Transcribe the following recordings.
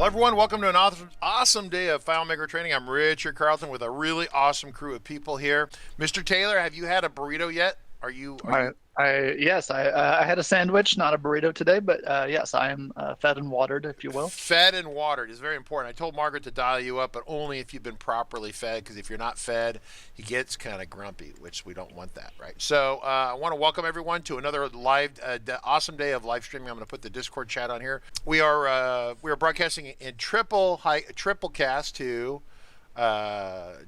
Everyone, welcome to an awesome day of FileMaker training. I'm Richard Carlton with a really awesome crew of people here. Mr. Taylor, have you had a burrito yet? Are you? Yes, I had a sandwich, not a burrito today, but yes, I am fed and watered, if you will. Fed and watered is very important. I told Margaret to dial you up, but only if you've been properly fed, because if you're not fed, he gets kind of grumpy, which we don't want that, right? So I want to welcome everyone to another awesome day of live streaming. I'm going to put the Discord chat on here. We are broadcasting in triple cast to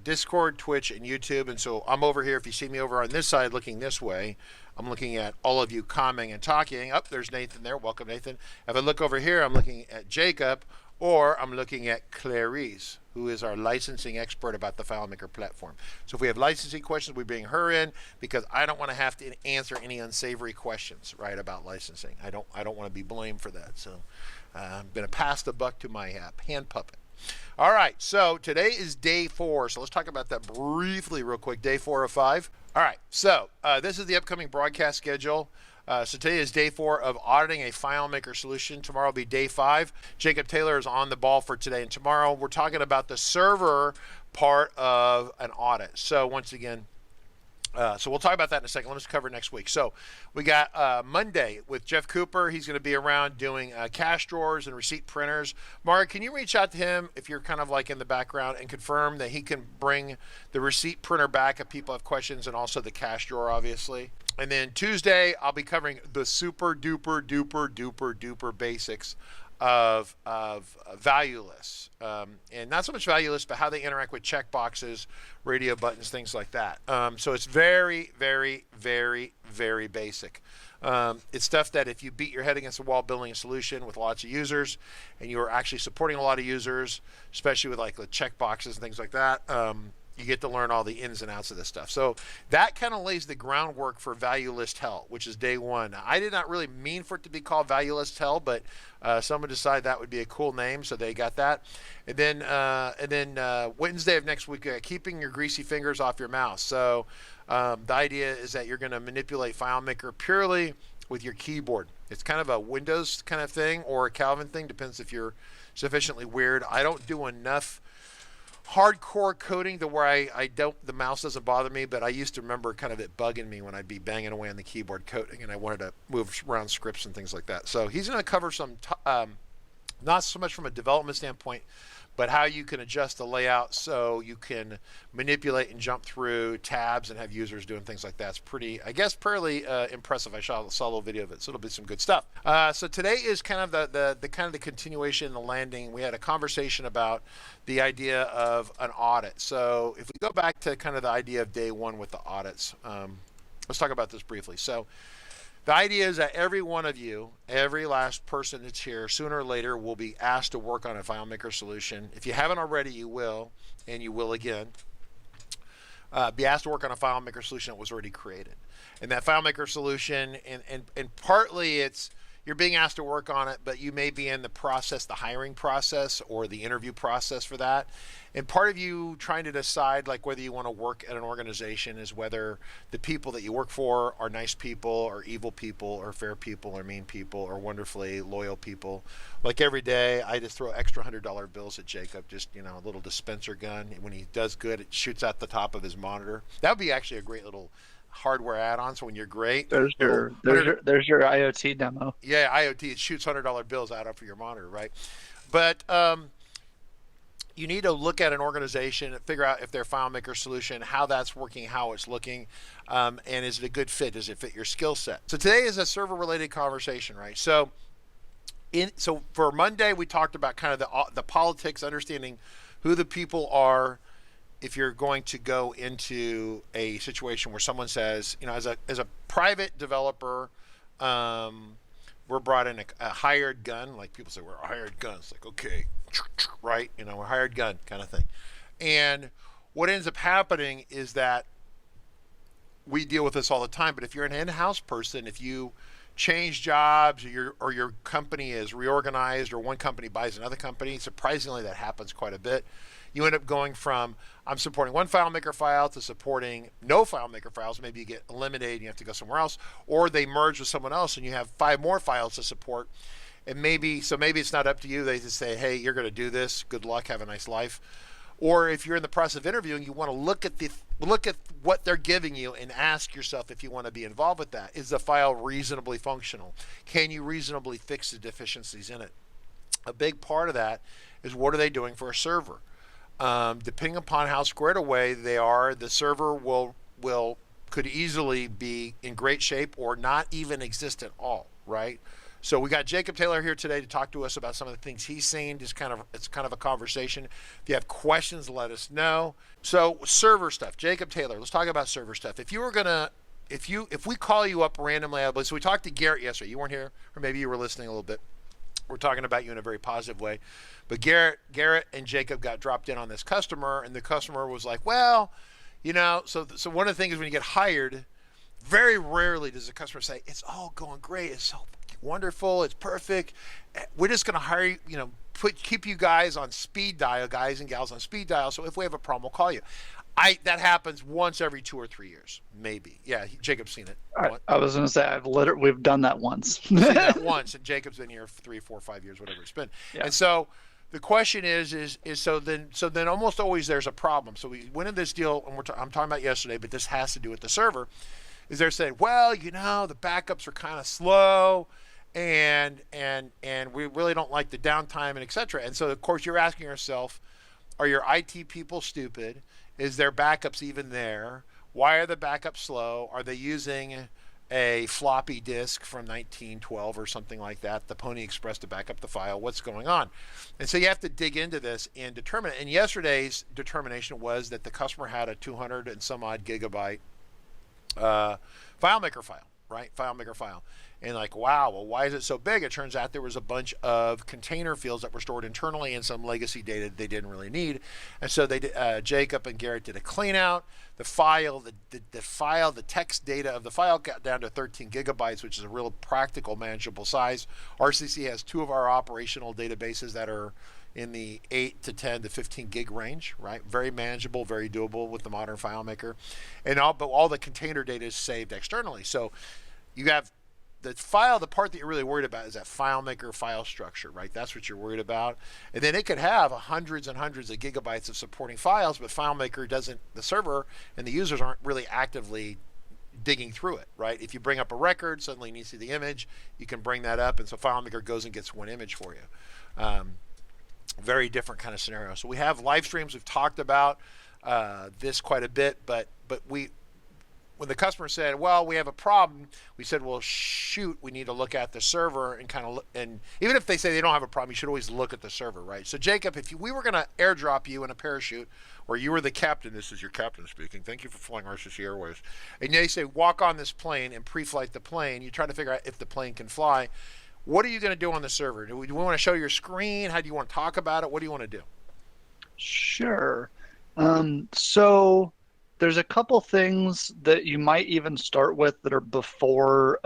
Discord, Twitch, and YouTube. And so I'm over here. If you see me over on this side looking this way, I'm looking at all of you commenting and talking. Oh, there's Nathan there. Welcome, Nathan. If I look over here, I'm looking at Jacob, or I'm looking at Clarice, who is our licensing expert about the FileMaker platform. So if we have licensing questions, we bring her in because I don't want to have to answer any unsavory questions, right, about licensing. I don't want to be blamed for that. So I'm going to pass the buck to my hand puppet. All right, so today is day 4. So let's talk about that briefly real quick. Day 4 of 5. All right, so this is the upcoming broadcast schedule. So today is day 4 of auditing a FileMaker solution. Tomorrow will be day 5. Jacob Taylor is on the ball for today and tomorrow. We're talking about the server part of an audit. So once again, so we'll talk about that in a second. Let us cover next week. So we got Monday with Jeff Cooper. He's going to be around doing cash drawers and receipt printers. Mark, can you reach out to him if you're kind of like in the background and confirm that he can bring the receipt printer back if people have questions, and also the cash drawer, obviously. And then Tuesday, I'll be covering the super duper duper basics of value lists, and not so much value lists, but how they interact with checkboxes, radio buttons, things like that. So it's very basic. It's stuff that if you beat your head against the wall building a solution with lots of users, and you are actually supporting a lot of users, especially with like the checkboxes and things like that, you get to learn all the ins and outs of this stuff. So that kind of lays the groundwork for Value List Hell, which is day 1. Now, I did not really mean for it to be called Value List Hell, but someone decided that would be a cool name, so they got that. And then Wednesday of next week, keeping your greasy fingers off your mouse. So the idea is that you're going to manipulate FileMaker purely with your keyboard. It's kind of a Windows kind of thing or a Calvin thing, depends if you're sufficiently weird. I don't do enough hardcore coding to where the mouse doesn't bother me, but I used to remember kind of it bugging me when I'd be banging away on the keyboard coding and I wanted to move around scripts and things like that. So he's going to cover some, not so much from a development standpoint, but how you can adjust the layout so you can manipulate and jump through tabs and have users doing things like that. It's pretty, I guess, fairly impressive. I saw a little video of it, so it'll be some good stuff. So today is kind of the continuation, the landing. We had a conversation about the idea of an audit. So if we go back to kind of the idea of day 1 with the audits, let's talk about this briefly. So the idea is that every one of you, every last person that's here, sooner or later will be asked to work on a FileMaker solution. If you haven't already, you will, and you will again. Be asked to work on a FileMaker solution that was already created. And that FileMaker solution, and partly it's, you're being asked to work on it, but you may be in the process, the hiring process or the interview process for that. And part of you trying to decide like whether you want to work at an organization is whether the people that you work for are nice people or evil people or fair people or mean people or wonderfully loyal people. Like every day, I just throw extra $100 bills at Jacob, just, you know, a little dispenser gun. When he does good, it shoots out the top of his monitor. That would be actually a great little hardware add-on. So when you're great, there's your IoT demo. Yeah, IoT, it shoots $100 bills out for your monitor, right? But you need to look at an organization and figure out if their FileMaker solution, how that's working, how it's looking, and is it a good fit? Does it fit your skill set? So today is a server-related conversation, right? So for Monday, we talked about kind of the politics, understanding who the people are. If you're going to go into a situation where someone says, you know, as a private developer, we're brought in a hired gun. Like people say, we're a hired gun. It's like, okay, right? You know, we're a hired gun kind of thing. And what ends up happening is that we deal with this all the time. But if you're an in-house person, if you change jobs or your company is reorganized or one company buys another company, surprisingly that happens quite a bit. You end up going from I'm supporting one FileMaker file to supporting no FileMaker files. Maybe you get eliminated and you have to go somewhere else, or they merge with someone else and you have 5 more files to support. and maybe it's not up to you. They just say, hey, you're going to do this. Good luck. Have a nice life. Or if you're in the process of interviewing, you want to look at what they're giving you and ask yourself if you want to be involved with that. Is the file reasonably functional? Can you reasonably fix the deficiencies in it? A big part of that is, what are they doing for a server? Depending upon how squared away they are, the server could easily be in great shape or not even exist at all, right? So we got Jacob Taylor here today to talk to us about some of the things he's seen. It's kind of a conversation. If you have questions, let us know. So server stuff, Jacob Taylor. Let's talk about server stuff. If we call you up randomly, so we talked to Garrett yesterday. You weren't here, or maybe you were listening a little bit. We're talking about you in a very positive way. But Garrett and Jacob got dropped in on this customer, and the customer was like, well, so one of the things when you get hired, very rarely does the customer say, it's all going great, it's so wonderful, it's perfect, we're just going to hire you, keep you guys on speed dial, guys and gals on speed dial, so if we have a problem, we'll call you. That happens once every 2 or 3 years, maybe. Yeah, Jacob's seen it. I was going to say, we've done that once. We've seen that once, and Jacob's been here for 3, 4, 5 years, whatever it's been. Yeah. And so the question is so then almost always there's a problem. So we went in this deal, and I'm talking about yesterday, but this has to do with the server. Is they're saying, well, the backups are kind of slow, and we really don't like the downtime, and et cetera. And so of course you're asking yourself, are your IT people stupid? Is their backups even there? Why are the backups slow? Are they using a floppy disk from 1912 or something like that, the Pony Express, to back up the file? What's going on? And so you have to dig into this and determine it. And yesterday's determination was that the customer had a 200 and some odd gigabyte FileMaker file, right? FileMaker file. And like, wow, well, why is it so big? It turns out there was a bunch of container fields that were stored internally and some legacy data they didn't really need. And so Jacob and Garrett did a clean out. The text data of the file got down to 13 gigabytes, which is a real practical, manageable size. RCC has 2 of our operational databases that are in the 8 to 10 to 15 gig range, right? Very manageable, very doable with the modern FileMaker. And all the container data is saved externally. So you have the part that you're really worried about is that FileMaker file structure, right? That's what you're worried about. And then it could have hundreds and hundreds of gigabytes of supporting files, but FileMaker the server and the users aren't really actively digging through it, right? If you bring up a record, suddenly you need to see the image, you can bring that up, and so FileMaker goes and gets one image for you. Very different kind of scenario. So we have live streams. We've talked about this quite a bit, but when the customer said, well, we have a problem, we said, well, shoot, we need to look at the server and even if they say they don't have a problem, you should always look at the server, right? So Jacob, if we were going to airdrop you in a parachute, or you were the captain, this is your captain speaking, thank you for flying RCC Airways, and they say, walk on this plane and pre-flight the plane, you try to figure out if the plane can fly, what are you going to do on the server? Do we want to show your screen? How do you want to talk about it? What do you want to do? Sure. So there's a couple things that you might even start with that are before,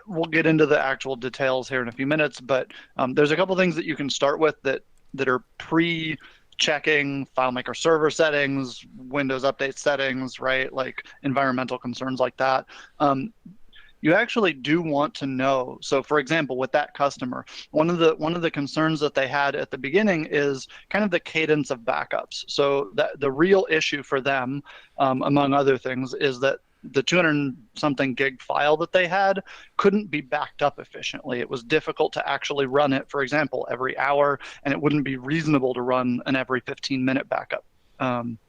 we'll get into the actual details here in a few minutes, but there's a couple things that you can start with that are pre-checking FileMaker server settings, Windows update settings, right? Like environmental concerns like that. You actually do want to know. So for example, with that customer, one of the concerns that they had at the beginning is kind of the cadence of backups. So that the real issue for them, among other things, is that the 200 something gig file that they had couldn't be backed up efficiently. It was difficult to actually run it, for example, every hour, and it wouldn't be reasonable to run an every 15-minute backup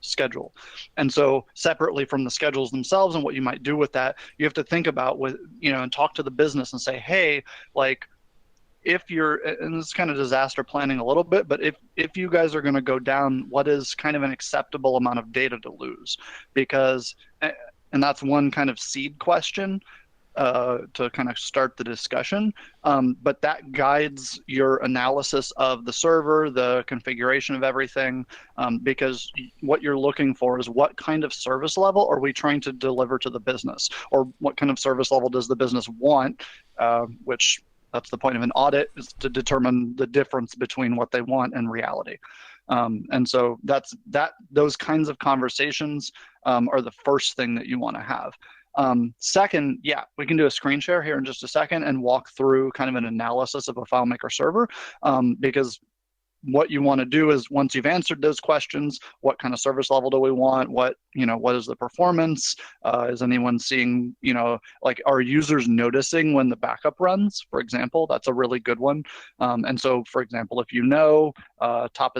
schedule. And so separately from the schedules themselves and what you might do with that, you have to think about and talk to the business and say, hey, like, if you're, and this is kind of disaster planning a little bit, but if you guys are going to go down, what is kind of an acceptable amount of data to lose? Because, and that's one kind of seed question to kind of start the discussion, but that guides your analysis of the server, the configuration of everything, because what you're looking for is what kind of service level are we trying to deliver to the business, or what kind of service level does the business want, which that's the point of an audit, is to determine the difference between what they want and reality. And so those kinds of conversations are the first thing that you want to have. Second, yeah, we can do a screen share here in just a second and walk through kind of an analysis of a FileMaker server, because what you want to do is, once you've answered those questions, what kind of service level do we want? What is the performance? Is anyone seeing, like, are users noticing when the backup runs, for example? That's a really good one. And so, for example, if top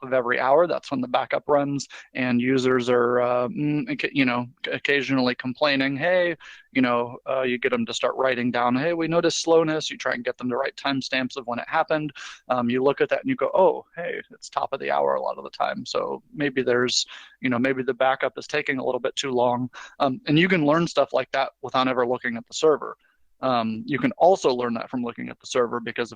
of every hour, that's when the backup runs, and users are, occasionally complaining, hey, you get them to start writing down, hey, we noticed slowness. You try and get them to write timestamps of when it happened. You look at that and you go, oh, hey, it's top of the hour a lot of the time. So maybe maybe the backup is taking a little bit too long. And you can learn stuff like that without ever looking at the server. You can also learn that from looking at the server, because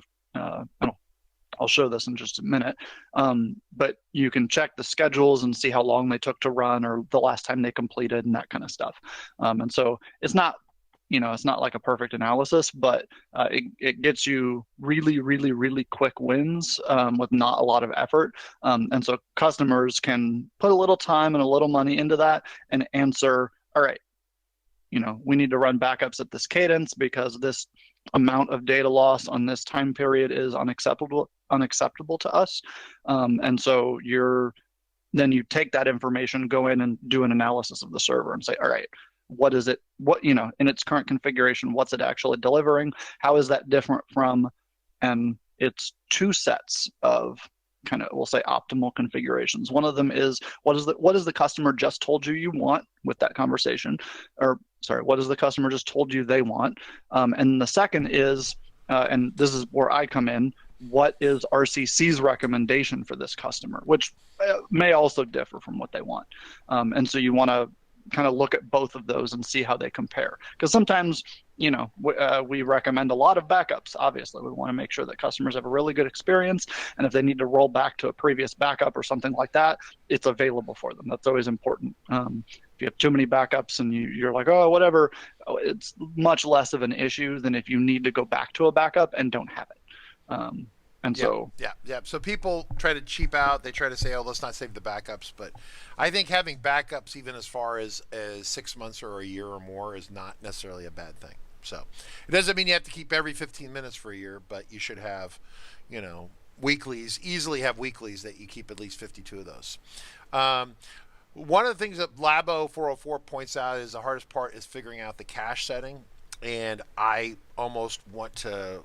I'll show this in just a minute. But you can check the schedules and see how long they took to run, or the last time they completed, and that kind of stuff. And so it's not like a perfect analysis, but it gets you really, really, really quick wins with not a lot of effort. And so customers can put a little time and a little money into that and answer, all right, we need to run backups at this cadence because this amount of data loss on this time period is unacceptable to us. And so then you take that information, go in and do an analysis of the server and say, all right, what is it, in its current configuration, what's it actually delivering? How is that different from, and it's two sets of kind of, we'll say, optimal configurations. One of them is, what is the customer just told you want with that conversation? Or sorry, what is the customer just told you they want? And the second is, and this is where I come in, what is RCC's recommendation for this customer, which may also differ from what they want. And so you want to kind of look at both of those and see how they compare. Because sometimes, we recommend a lot of backups. Obviously, we want to make sure that customers have a really good experience. And if they need to roll back to a previous backup or something like that, it's available for them. That's always important. If you have too many backups and you're like, oh, whatever, it's much less of an issue than if you need to go back to a backup and don't have it. So people try to cheap out. They try to say, oh, let's not save the backups. But I think having backups, even as far as 6 months or a year or more, is not necessarily a bad thing. So it doesn't mean you have to keep every 15 minutes for a year, but you should have, weeklies, easily have weeklies that you keep at least 52 of those. One of the things that Labo 404 points out is the hardest part is figuring out the cache setting. And I want to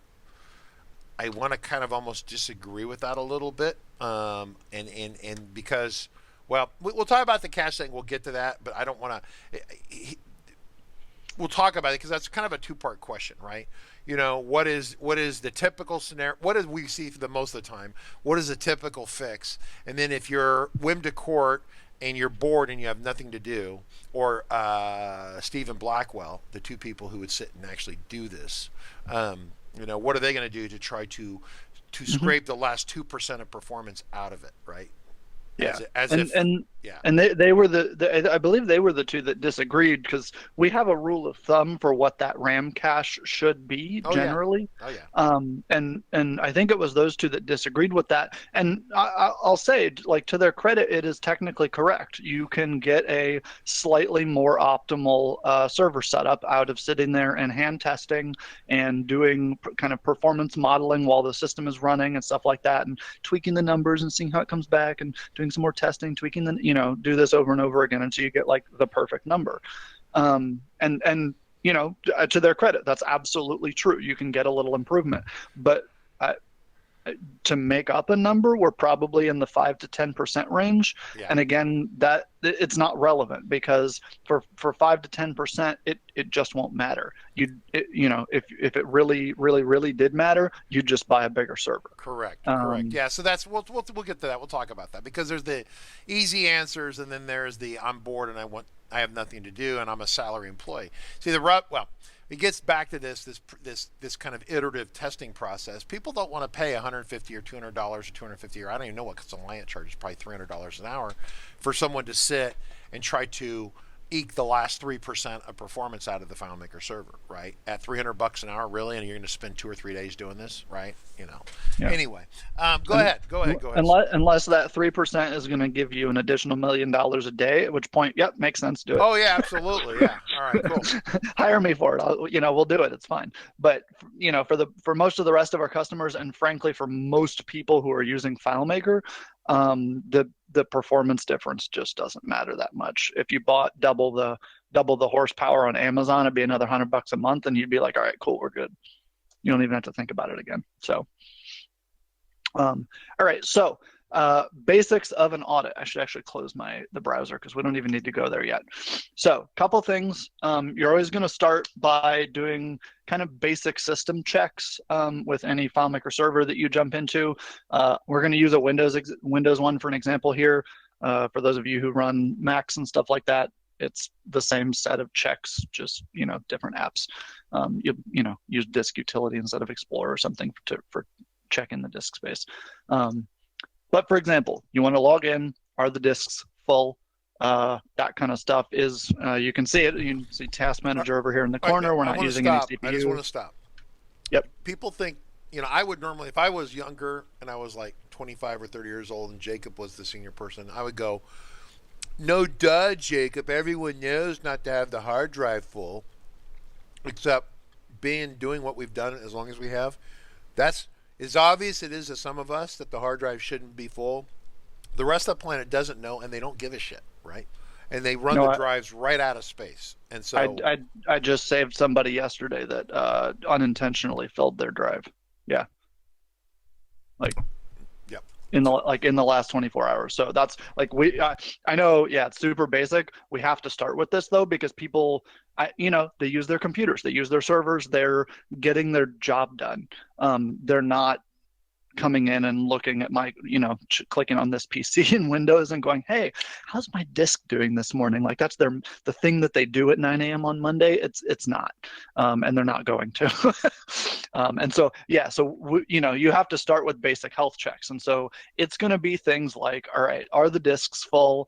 kind of almost disagree with that a little bit. And because, well, we'll talk about the cache setting. We'll get to that, but I don't want to. We'll talk about it because that's kind of a two-part question, right? What is the typical scenario? What do we see for the most of the time? What is a typical fix? And then if you're whim to court and you're bored and you have nothing to do, or Stephen Blackwell, the two people who would sit and actually do this, what are they going to do to try to scrape the last 2% of performance out of it, right? Yeah, and they were I believe they were the two that disagreed, because we have a rule of thumb for what that RAM cache should be generally. And I think it was those two that disagreed with that. And I'll say, like, to their credit, it is technically correct. You can get a slightly more optimal server setup out of sitting there and hand testing and doing kind of performance modeling while the system is running and stuff like that, and tweaking the numbers and seeing how it comes back, and doing some more testing, tweaking do this over and over again until you get like the perfect number. And to their credit, that's absolutely true. You can get a little improvement, but to make up a number, we're probably in the 5 to 10% range. Yeah. And again, that it's not relevant, because for 5 to 10%, it just won't matter. If it really, really, really did matter, you'd just buy a bigger server. Correct. Yeah. So that's we'll get to that. We'll talk about that, because there's the easy answers, and then there's the I'm bored and I have nothing to do and I'm a salary employee. See, it gets back to this kind of iterative testing process. People don't want to pay $150 or $200 or $250, or I don't even know what Reliant charges, probably $300 an hour, for someone to sit and try to eke the last 3% of performance out of the FileMaker server, right? At $300 an hour, really, and you're going to spend 2 or 3 days doing this, right? Yeah. Anyway, go ahead. Unless that 3% is going to give you an additional $1 million a day, at which point, yep, makes sense. Do it. Oh yeah, absolutely. Yeah. All right, cool. Hire me for it. We'll do it. It's fine. But for most of the rest of our customers, and frankly for most people who are using FileMaker, the performance difference just doesn't matter that much. If you bought double the horsepower on Amazon, it'd be another $100 a month, and you'd be like, all right, cool, we're good. You don't even have to think about it again. So, all right. So, basics of an audit. I should actually close the browser because we don't even need to go there yet. So, couple things. You're always going to start by doing kind of basic system checks with any FileMaker server that you jump into. We're going to use a Windows one for an example here. For those of you who run Macs and stuff like that, it's the same set of checks, just different apps. You use disk utility instead of Explorer or something for checking the disk space. But for example, you want to log in. Are the disks full? That kind of stuff is, you can see it. You can see Task Manager over here in the corner. We're not using any CPU. I just want to stop. Yep. People think, I would normally, if I was younger and I was like 25 or 30 years old and Jacob was the senior person, I would go, no duh, Jacob. Everyone knows not to have the hard drive full, except doing what we've done as long as we have. That's as obvious it is to some of us that the hard drive shouldn't be full. The rest of the planet doesn't know, and they don't give a shit, right? And they run the drives right out of space. And so I just saved somebody yesterday that unintentionally filled their drive. Yeah. Yep. In the last 24 hours. So that's I know, yeah, it's super basic. We have to start with this though, because people, they use their computers, they use their servers, they're getting their job done. They're not coming in and looking at my, clicking on this PC in Windows and going, hey, how's my disk doing this morning? Like that's the thing that they do at 9 a.m. on Monday. It's not, and they're not going to. And so, yeah, you have to start with basic health checks. And so it's going to be things like, all right, are the disks full?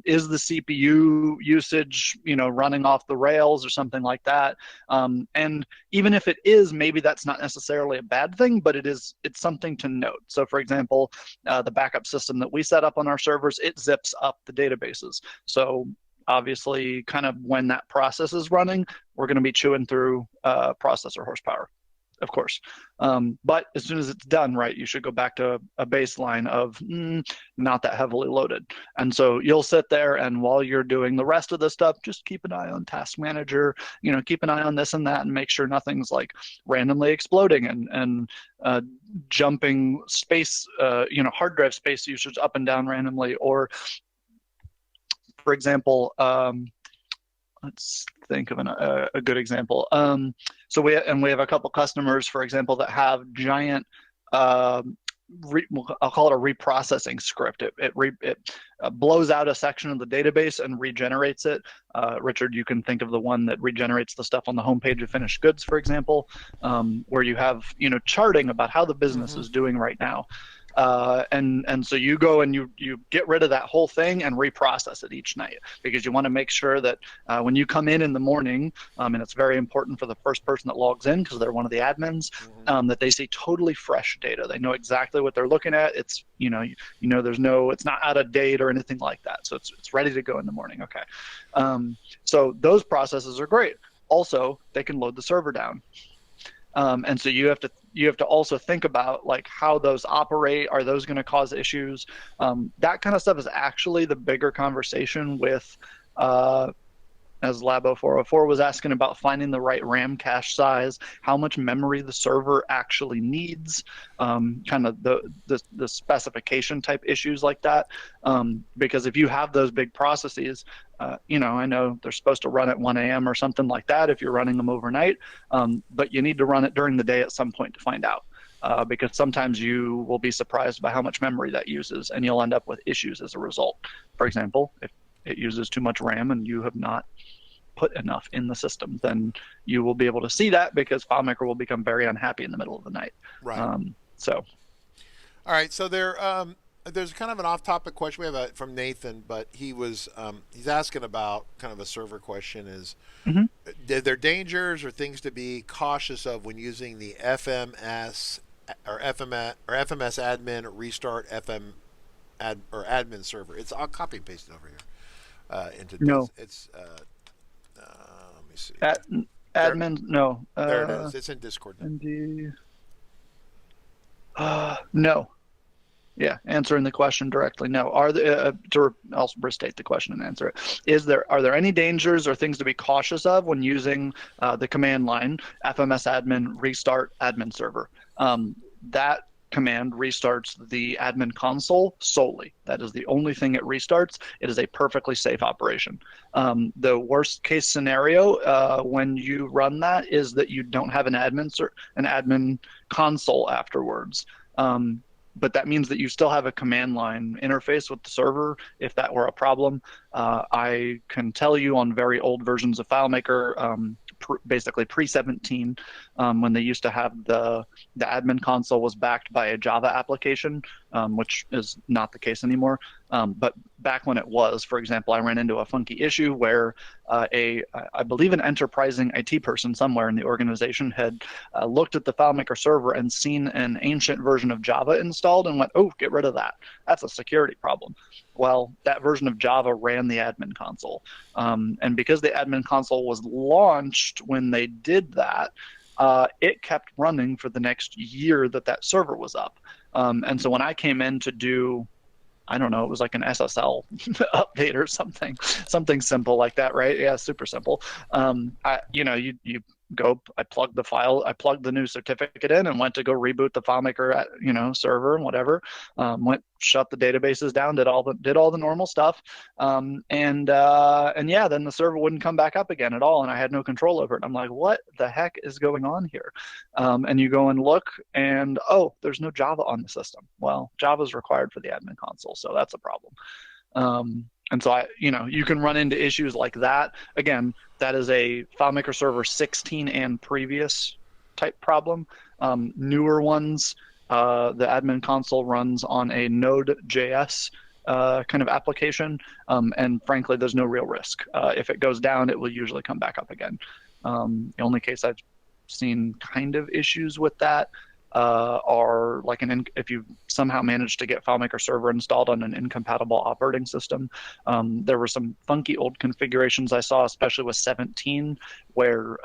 Is the CPU usage, running off the rails or something like that? And even if it is, maybe that's not necessarily a bad thing, but it's something to note. So for example, the backup system that we set up on our servers, it zips up the databases. So obviously kind of when that process is running, we're going to be chewing through processor horsepower, of course. But as soon as it's done, right, you should go back to a baseline of not that heavily loaded. And so you'll sit there, and while you're doing the rest of the stuff, just keep an eye on Task Manager, keep an eye on this and that, and make sure nothing's like randomly exploding and jumping space, hard drive space usage up and down randomly. Or, for example, let's think of a good example. So we have a couple customers, for example, that have giant, I'll call it a reprocessing script. It blows out a section of the database and regenerates it. Richard, you can think of the one that regenerates the stuff on the homepage of finished goods, for example, where you have charting about how the business is doing right now. And so you go and you get rid of that whole thing and reprocess it each night, because you want to make sure that when you come in the morning, and it's very important for the first person that logs in because they're one of the admins, that they see totally fresh data. They know exactly what they're looking at. It's it's not out of date or anything like that. So it's ready to go in the morning. Okay. So those processes are great. Also, they can load the server down. And so you have to also think about like how those operate. Are those going to cause issues? That kind of stuff is actually the bigger conversation with, as Labo404 was asking about, finding the right RAM cache size, how much memory the server actually needs, kind of the specification type issues like that. Because if you have those big processes, I know they're supposed to run at 1 a.m. or something like that if you're running them overnight, but you need to run it during the day at some point to find out. Because sometimes you will be surprised by how much memory that uses, and you'll end up with issues as a result. For example, if it uses too much RAM and you have not put enough in the system, then you will be able to see that, because FileMaker will become very unhappy in the middle of the night. Right. All right. So there, there's kind of an off-topic question we have from Nathan, but he's asking about kind of a server question: is Mhm. are there dangers or things to be cautious of when using the FMS or FMS admin restart admin server? I'll copy and paste it over here into No. let me see. At, There, admin, no. there it is. It's in Discord now. ND, no. Yeah, answering the question directly, no. I'll restate the question and answer it. Are there any dangers or things to be cautious of when using the command line FMS admin restart admin server? That command restarts the admin console solely. That is the only thing it restarts. It is a perfectly safe operation. The worst case scenario when you run that is that you don't have an admin console afterwards. But that means that you still have a command line interface with the server if that were a problem. I can tell you on very old versions of FileMaker, basically pre-17, when they used to have the admin console was backed by a Java application, which is not the case anymore. But back when it was, for example, I ran into a funky issue where I believe an enterprising IT person somewhere in the organization had looked at the FileMaker server and seen an ancient version of Java installed and went, oh, get rid of that. That's a security problem. Well, that version of Java ran the admin console. And because the admin console was launched when they did that, it kept running for the next year that server was up. And so when I came in to do, I don't know, it was like an SSL update or something simple like that, right? Yeah, super simple. You go, I plugged the new certificate in and went to go reboot the FileMaker, server and whatever. Shut the databases down, did all the normal stuff, and then the server wouldn't come back up again at all, and I had no control over it. I'm like, what the heck is going on here? And you go and look, and there's no Java on the system. Well, Java is required for the admin console, so that's a problem. And so you can run into issues like that. Again, that is a FileMaker Server 16 and previous type problem. Newer ones, the admin console runs on a Node.js kind of application, and frankly, there's no real risk. If it goes down, it will usually come back up again. The only case I've seen kind of issues with that are like if you somehow managed to get FileMaker Server installed on an incompatible operating system. There were some funky old configurations I saw, especially with 17, where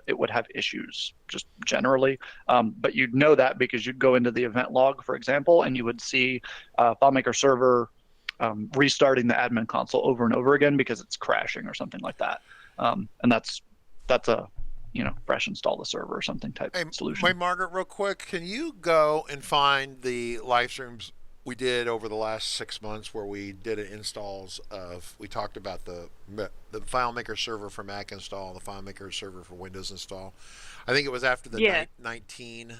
it would have issues just generally. But you'd know that because you'd go into the event log, for example, and you would see FileMaker Server restarting the admin console over and over again because it's crashing or something like that. And that's a fresh install the server or something type solution. Hey, Margaret, real quick, can you go and find the live streams we did over the last 6 months where we did installs we talked about the FileMaker server for Mac install, the FileMaker server for Windows install. I think it was after the 19.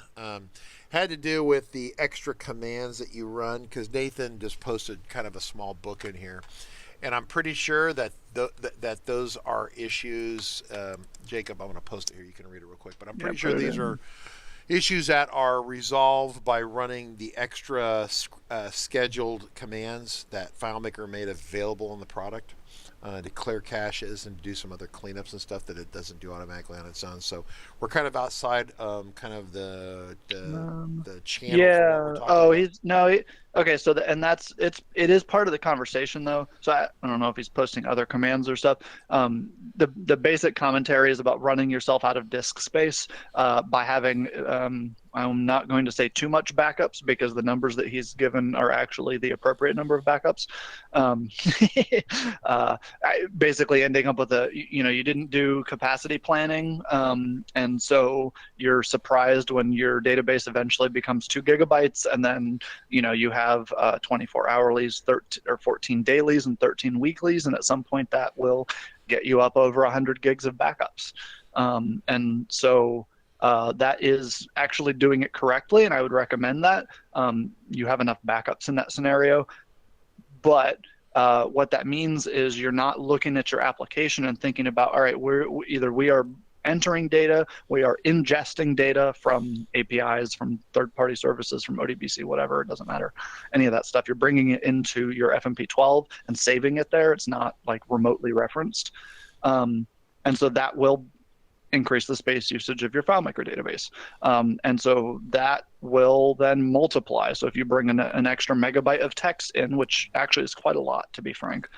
Had to do with the extra commands that you run, because Nathan just posted kind of a small book in here. And I'm pretty sure that that those are issues. Jacob, I'm going to post it here. You can read it real quick. But I'm pretty sure these are issues that are resolved by running the extra scheduled commands that FileMaker made available in the product to clear caches and do some other cleanups and stuff that it doesn't do automatically on its own. So we're kind of outside kind of the channel. Yeah. Okay. So it is part of the conversation though. So I don't know if he's posting other commands or stuff. The basic commentary is about running yourself out of disk space by having. I'm not going to say too much backups because the numbers that he's given are actually the appropriate number of backups. Basically ending up with you didn't do capacity planning, and so you're surprised when your database eventually becomes 2 gigabytes, and then you have 24 hourlies, 14 dailies, and 13 weeklies, and at some point that will get you up over 100 gigs of backups, and so. That is actually doing it correctly, and I would recommend that. You have enough backups in that scenario. But what that means is you're not looking at your application and thinking about, all right, we are entering data, we are ingesting data from APIs, from third-party services, from ODBC, whatever, it doesn't matter. Any of that stuff, you're bringing it into your FMP12 and saving it there. It's not like remotely referenced. And so that will increase the space usage of your FileMaker database. And so that will then multiply. So if you bring an extra megabyte of text in, which actually is quite a lot, to be frank,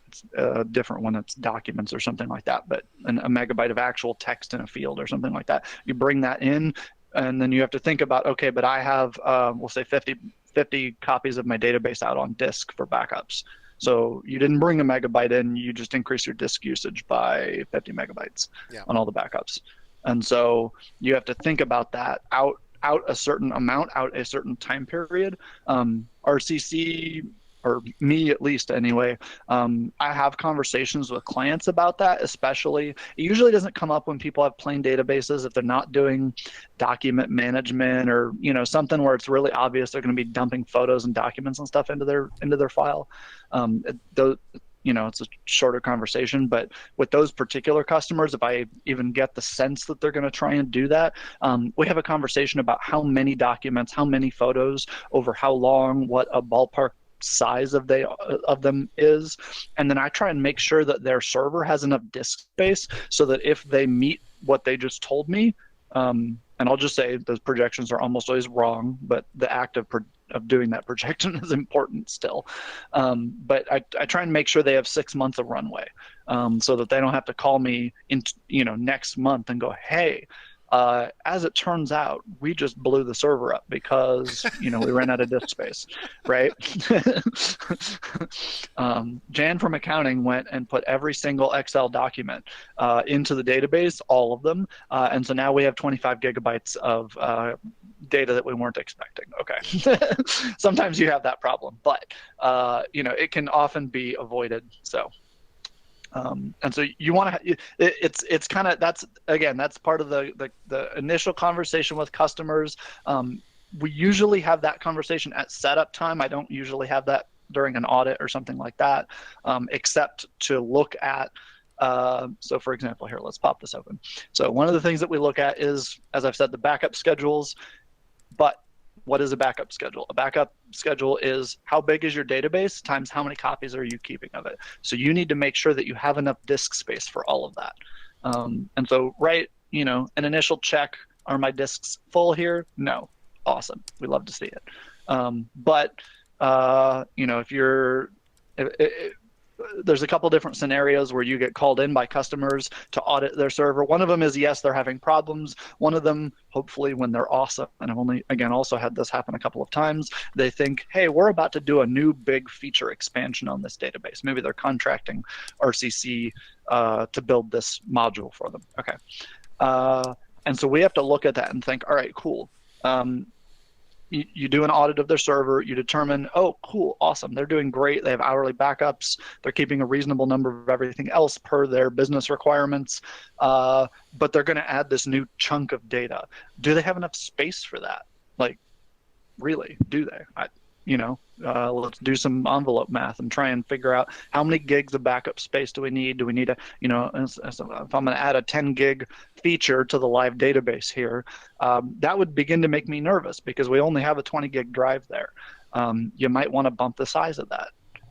it's different when it's documents or something like that, but a megabyte of actual text in a field or something like that, you bring that in, and then you have to think about, okay, but I have, we'll say 50 copies of my database out on disk for backups. So you didn't bring a megabyte in, you just increase your disk usage by 50 megabytes on all the backups. And so you have to think about that out a certain amount, out a certain time period. RCC, or me at least anyway, I have conversations with clients about that, especially. It usually doesn't come up when people have plain databases, if they're not doing document management or something where it's really obvious they're going to be dumping photos and documents and stuff into their file. It's a shorter conversation, but with those particular customers, if I even get the sense that they're going to try and do that, we have a conversation about how many documents, how many photos, over how long, what a ballpark size of them is, and then I try and make sure that their server has enough disk space so that if they meet what they just told me, and I'll just say those projections are almost always wrong, but the act of doing that projection is important still. But I try and make sure they have 6 months of runway, so that they don't have to call me in next month and go, hey, as it turns out, we just blew the server up because we ran out of disk space, right? Jan from accounting went and put every single Excel document into the database, all of them, and so now we have 25 gigabytes of data that we weren't expecting. Okay, sometimes you have that problem, but it can often be avoided. So. And so you want to, it's kind of, that's part of the initial conversation with customers. We usually have that conversation at setup time. I don't usually have that during an audit or something like that, except to look at, so for example, here, let's pop this open. So one of the things that we look at is, as I've said, the backup schedules, but what is a backup schedule? A backup schedule is how big is your database times how many copies are you keeping of it. So you need to make sure that you have enough disk space for all of that. And so, an initial check, are my disks full here? No. Awesome. We love to see it. But if you're, there's a couple different scenarios where you get called in by customers to audit their server. One of them is, yes, they're having problems. One of them, hopefully when they're awesome, and I've only, again, also had this happen a couple of times, they think, hey, we're about to do a new big feature expansion on this database. Maybe they're contracting RCC to build this module for them. Okay. And so we have to look at that and think, all right, cool. You do an audit of their server, you determine, oh, cool, awesome, they're doing great, they have hourly backups, they're keeping a reasonable number of everything else per their business requirements, but they're going to add this new chunk of data. Do they have enough space for that? Like, really, do they? Let's do some envelope math and try and figure out how many gigs of backup space do we need? Do we need if I'm going to add a 10 gig feature to the live database here, that would begin to make me nervous because we only have a 20 gig drive there. You might want to bump the size of that.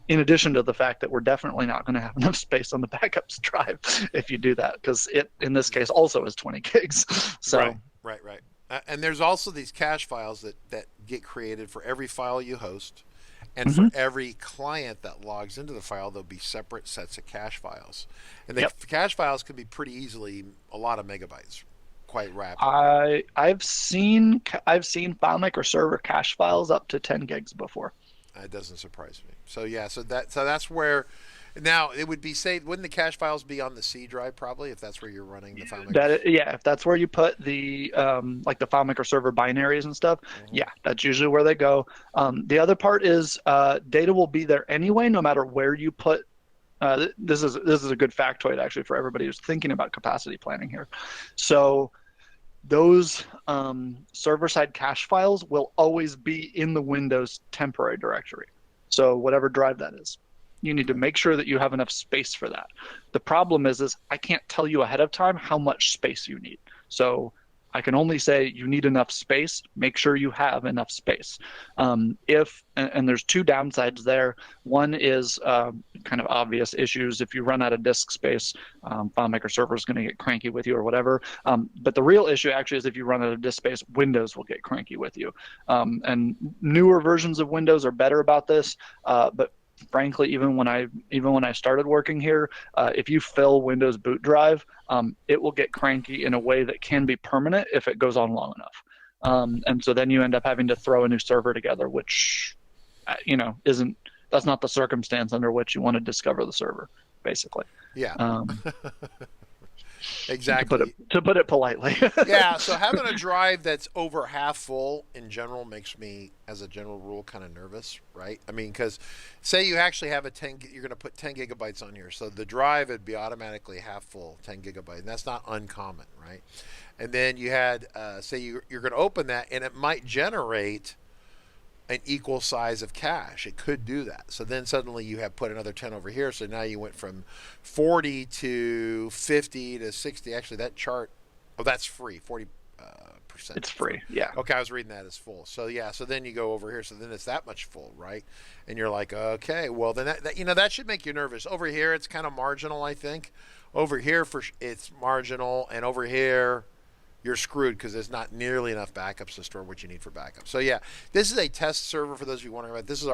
In addition to the fact that we're definitely not going to have enough space on the backups drive if you do that, because it, in this case, also is 20 gigs. So Right. And there's also these cache files that get created for every file you host. And for every client that logs into the file, there'll be separate sets of cache files. And the cache files can be pretty easily a lot of megabytes, quite rapidly. I've seen FileMaker Server cache files up to 10 gigs before. It doesn't surprise me. So that's where. Now, it would be wouldn't the cache files be on the C drive probably, if that's where you're running the FileMaker? If that's where you put the like the FileMaker Server binaries and stuff, that's usually where they go. The other part is data will be there anyway, no matter where you put. This is a good factoid actually for everybody who's thinking about capacity planning here. So those server-side cache files will always be in the Windows temporary directory. So whatever drive that is. You need to make sure that you have enough space for that. The problem is I can't tell you ahead of time how much space you need. So I can only say you need enough space. Make sure you have enough space. And there's two downsides there. One is kind of obvious issues. If you run out of disk space, FileMaker Server is going to get cranky with you or whatever. But the real issue actually is if you run out of disk space, Windows will get cranky with you. And newer versions of Windows are better about this, but frankly, even when I started working here, if you fill Windows boot drive, it will get cranky in a way that can be permanent if it goes on long enough. And so then you end up having to throw a new server together, which, that's not the circumstance under which you want to discover the server, basically. Yeah. Exactly. To put it politely. Yeah, so having a drive that's over half full in general makes me, as a general rule, kind of nervous, right? I mean, because say you actually have you're going to put 10 gigabytes on here, so the drive would be automatically half full, 10 gigabytes, and that's not uncommon, right? And then you had, say you're going to open that, and it might generate an equal size of cache. It could do that. So then suddenly you have put another 10 over here. So now you went from 40 to 50 to 60. Actually, that chart, that's free, 40%. It's free, yeah. Okay, I was reading that as full. So yeah, so then you go over here. So then it's that much full, right? And you're like, okay, well then that should make you nervous. Over here, it's kind of marginal, I think. Over here, it's marginal, and over here, you're screwed because there's not nearly enough backups to store what you need for backup. So yeah, this is a test server for those of you wondering about. This is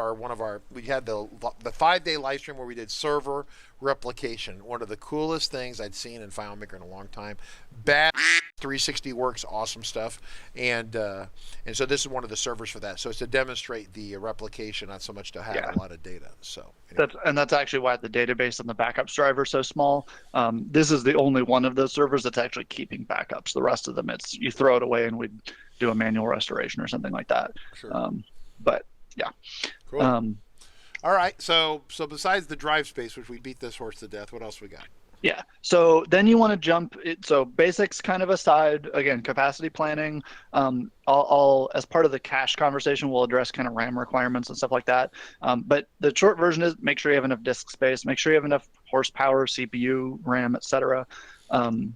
we had the 5-day live stream where we did server replication. One of the coolest things I'd seen in FileMaker in a long time. Bad 360 works, awesome stuff. And so this is one of the servers for that. So it's to demonstrate the replication, not so much to have a lot of data. So anyway. That's actually why the database and the backups driver is so small. This is the only one of those servers that's actually keeping backups. The rest of them, it's you throw it away and we do a manual restoration or something like that. Sure. But yeah. Cool. All right. So besides the drive space, which we beat this horse to death, what else we got? Yeah. So then you want to jump. So basics kind of aside, again, capacity planning. I'll as part of the cache conversation, we'll address kind of RAM requirements and stuff like that. But the short version is make sure you have enough disk space, make sure you have enough horsepower, CPU, RAM, etc. And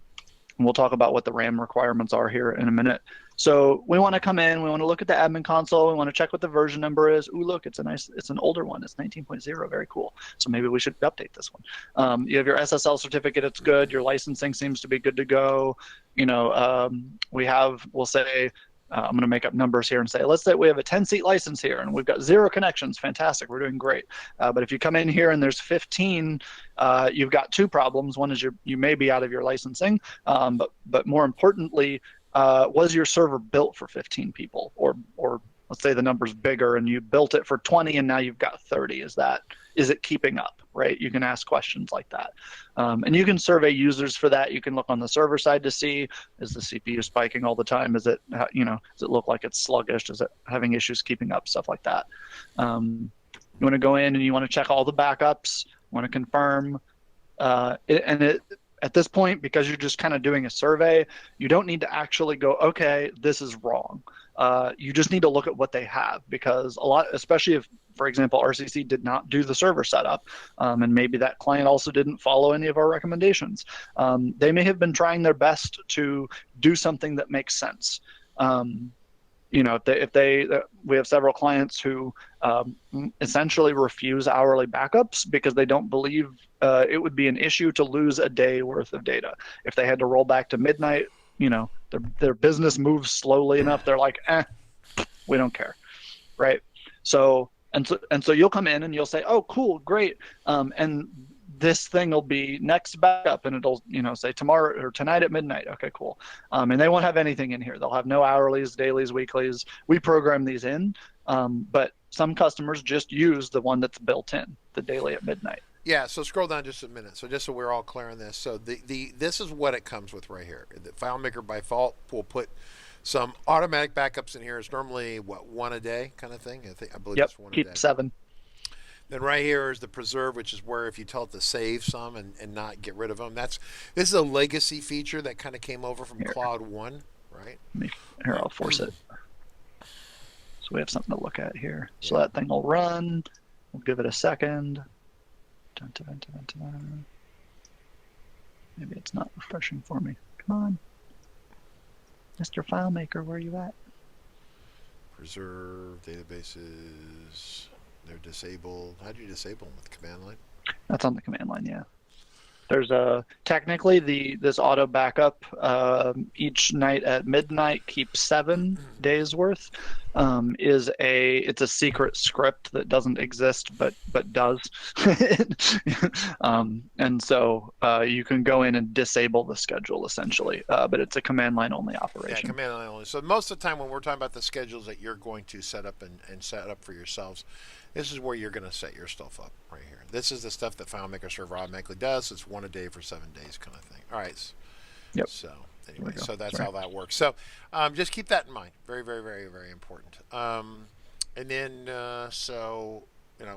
we'll talk about what the RAM requirements are here in a minute. So we want to come in, we want to look at the admin console, we want to check what the version number is. Ooh, look, it's an older one. It's 19.0, very cool. So maybe we should update this one. You have your SSL certificate, it's good. Your licensing seems to be good to go. We'll say, I'm going to make up numbers here and say, let's say we have a 10-seat license here and we've got 0 connections. Fantastic. We're doing great. But if you come in here and there's 15, you've got 2 problems. One is you may be out of your licensing. But more importantly, was your server built for 15 people? Or let's say the number's bigger and you built it for 20 and now you've got 30. Is it keeping up, right? You can ask questions like that. And you can survey users for that. You can look on the server side to see, is the CPU spiking all the time? Does it look like it's sluggish? Is it having issues keeping up? Stuff like that. You want to go in and you want to check all the backups, want to confirm. At this point, because you're just kind of doing a survey, you don't need to actually go, okay, this is wrong. You just need to look at what they have, because especially if, for example, RCC did not do the server setup, and maybe that client also didn't follow any of our recommendations. They may have been trying their best to do something that makes sense. We have several clients who essentially refuse hourly backups because they don't believe it would be an issue to lose a day worth of data. If they had to roll back to midnight, their business moves slowly enough. They're like, we don't care, right? So you'll come in and you'll say, oh, cool, great, and this thing will be next backup, and it'll say tomorrow or tonight at midnight. Okay, cool. And they won't have anything in here. They'll have no hourlies, dailies, weeklies. We program these in, but some customers just use the one that's built in, the daily at midnight. Yeah, so scroll down just a minute. So just so we're all clear on this. So this is what it comes with right here. The FileMaker by default will put some automatic backups in here. It's normally, one a day kind of thing? I believe it's one a day. Keep 7. Then right here is the preserve, which is where if you tell it to save some and not get rid of them. This is a legacy feature that kind of came over from Cloud 1, right? Here, I'll force it. So we have something to look at here. So that thing will run. We'll give it a second. Dun, dun, dun, dun, dun. Maybe it's not refreshing for me. Come on. Mr. FileMaker, where are you at? Preserve databases. They're disabled. How do you disable them with the command line? That's on the command line, yeah. There's technically this auto backup each night at midnight keeps 7 days worth. It's a secret script that doesn't exist but does. And so you can go in and disable the schedule essentially, but it's a command line only operation. Yeah, command line only. So most of the time when we're talking about the schedules that you're going to set up and set up for yourselves, this is where you're going to set your stuff up right here. This is the stuff that FileMaker Server automatically does. It's 1 a day for 7 days kind of thing. All right. Yep. So anyway, so that's how that works. So just keep that in mind. Very, very, very, very important. And then so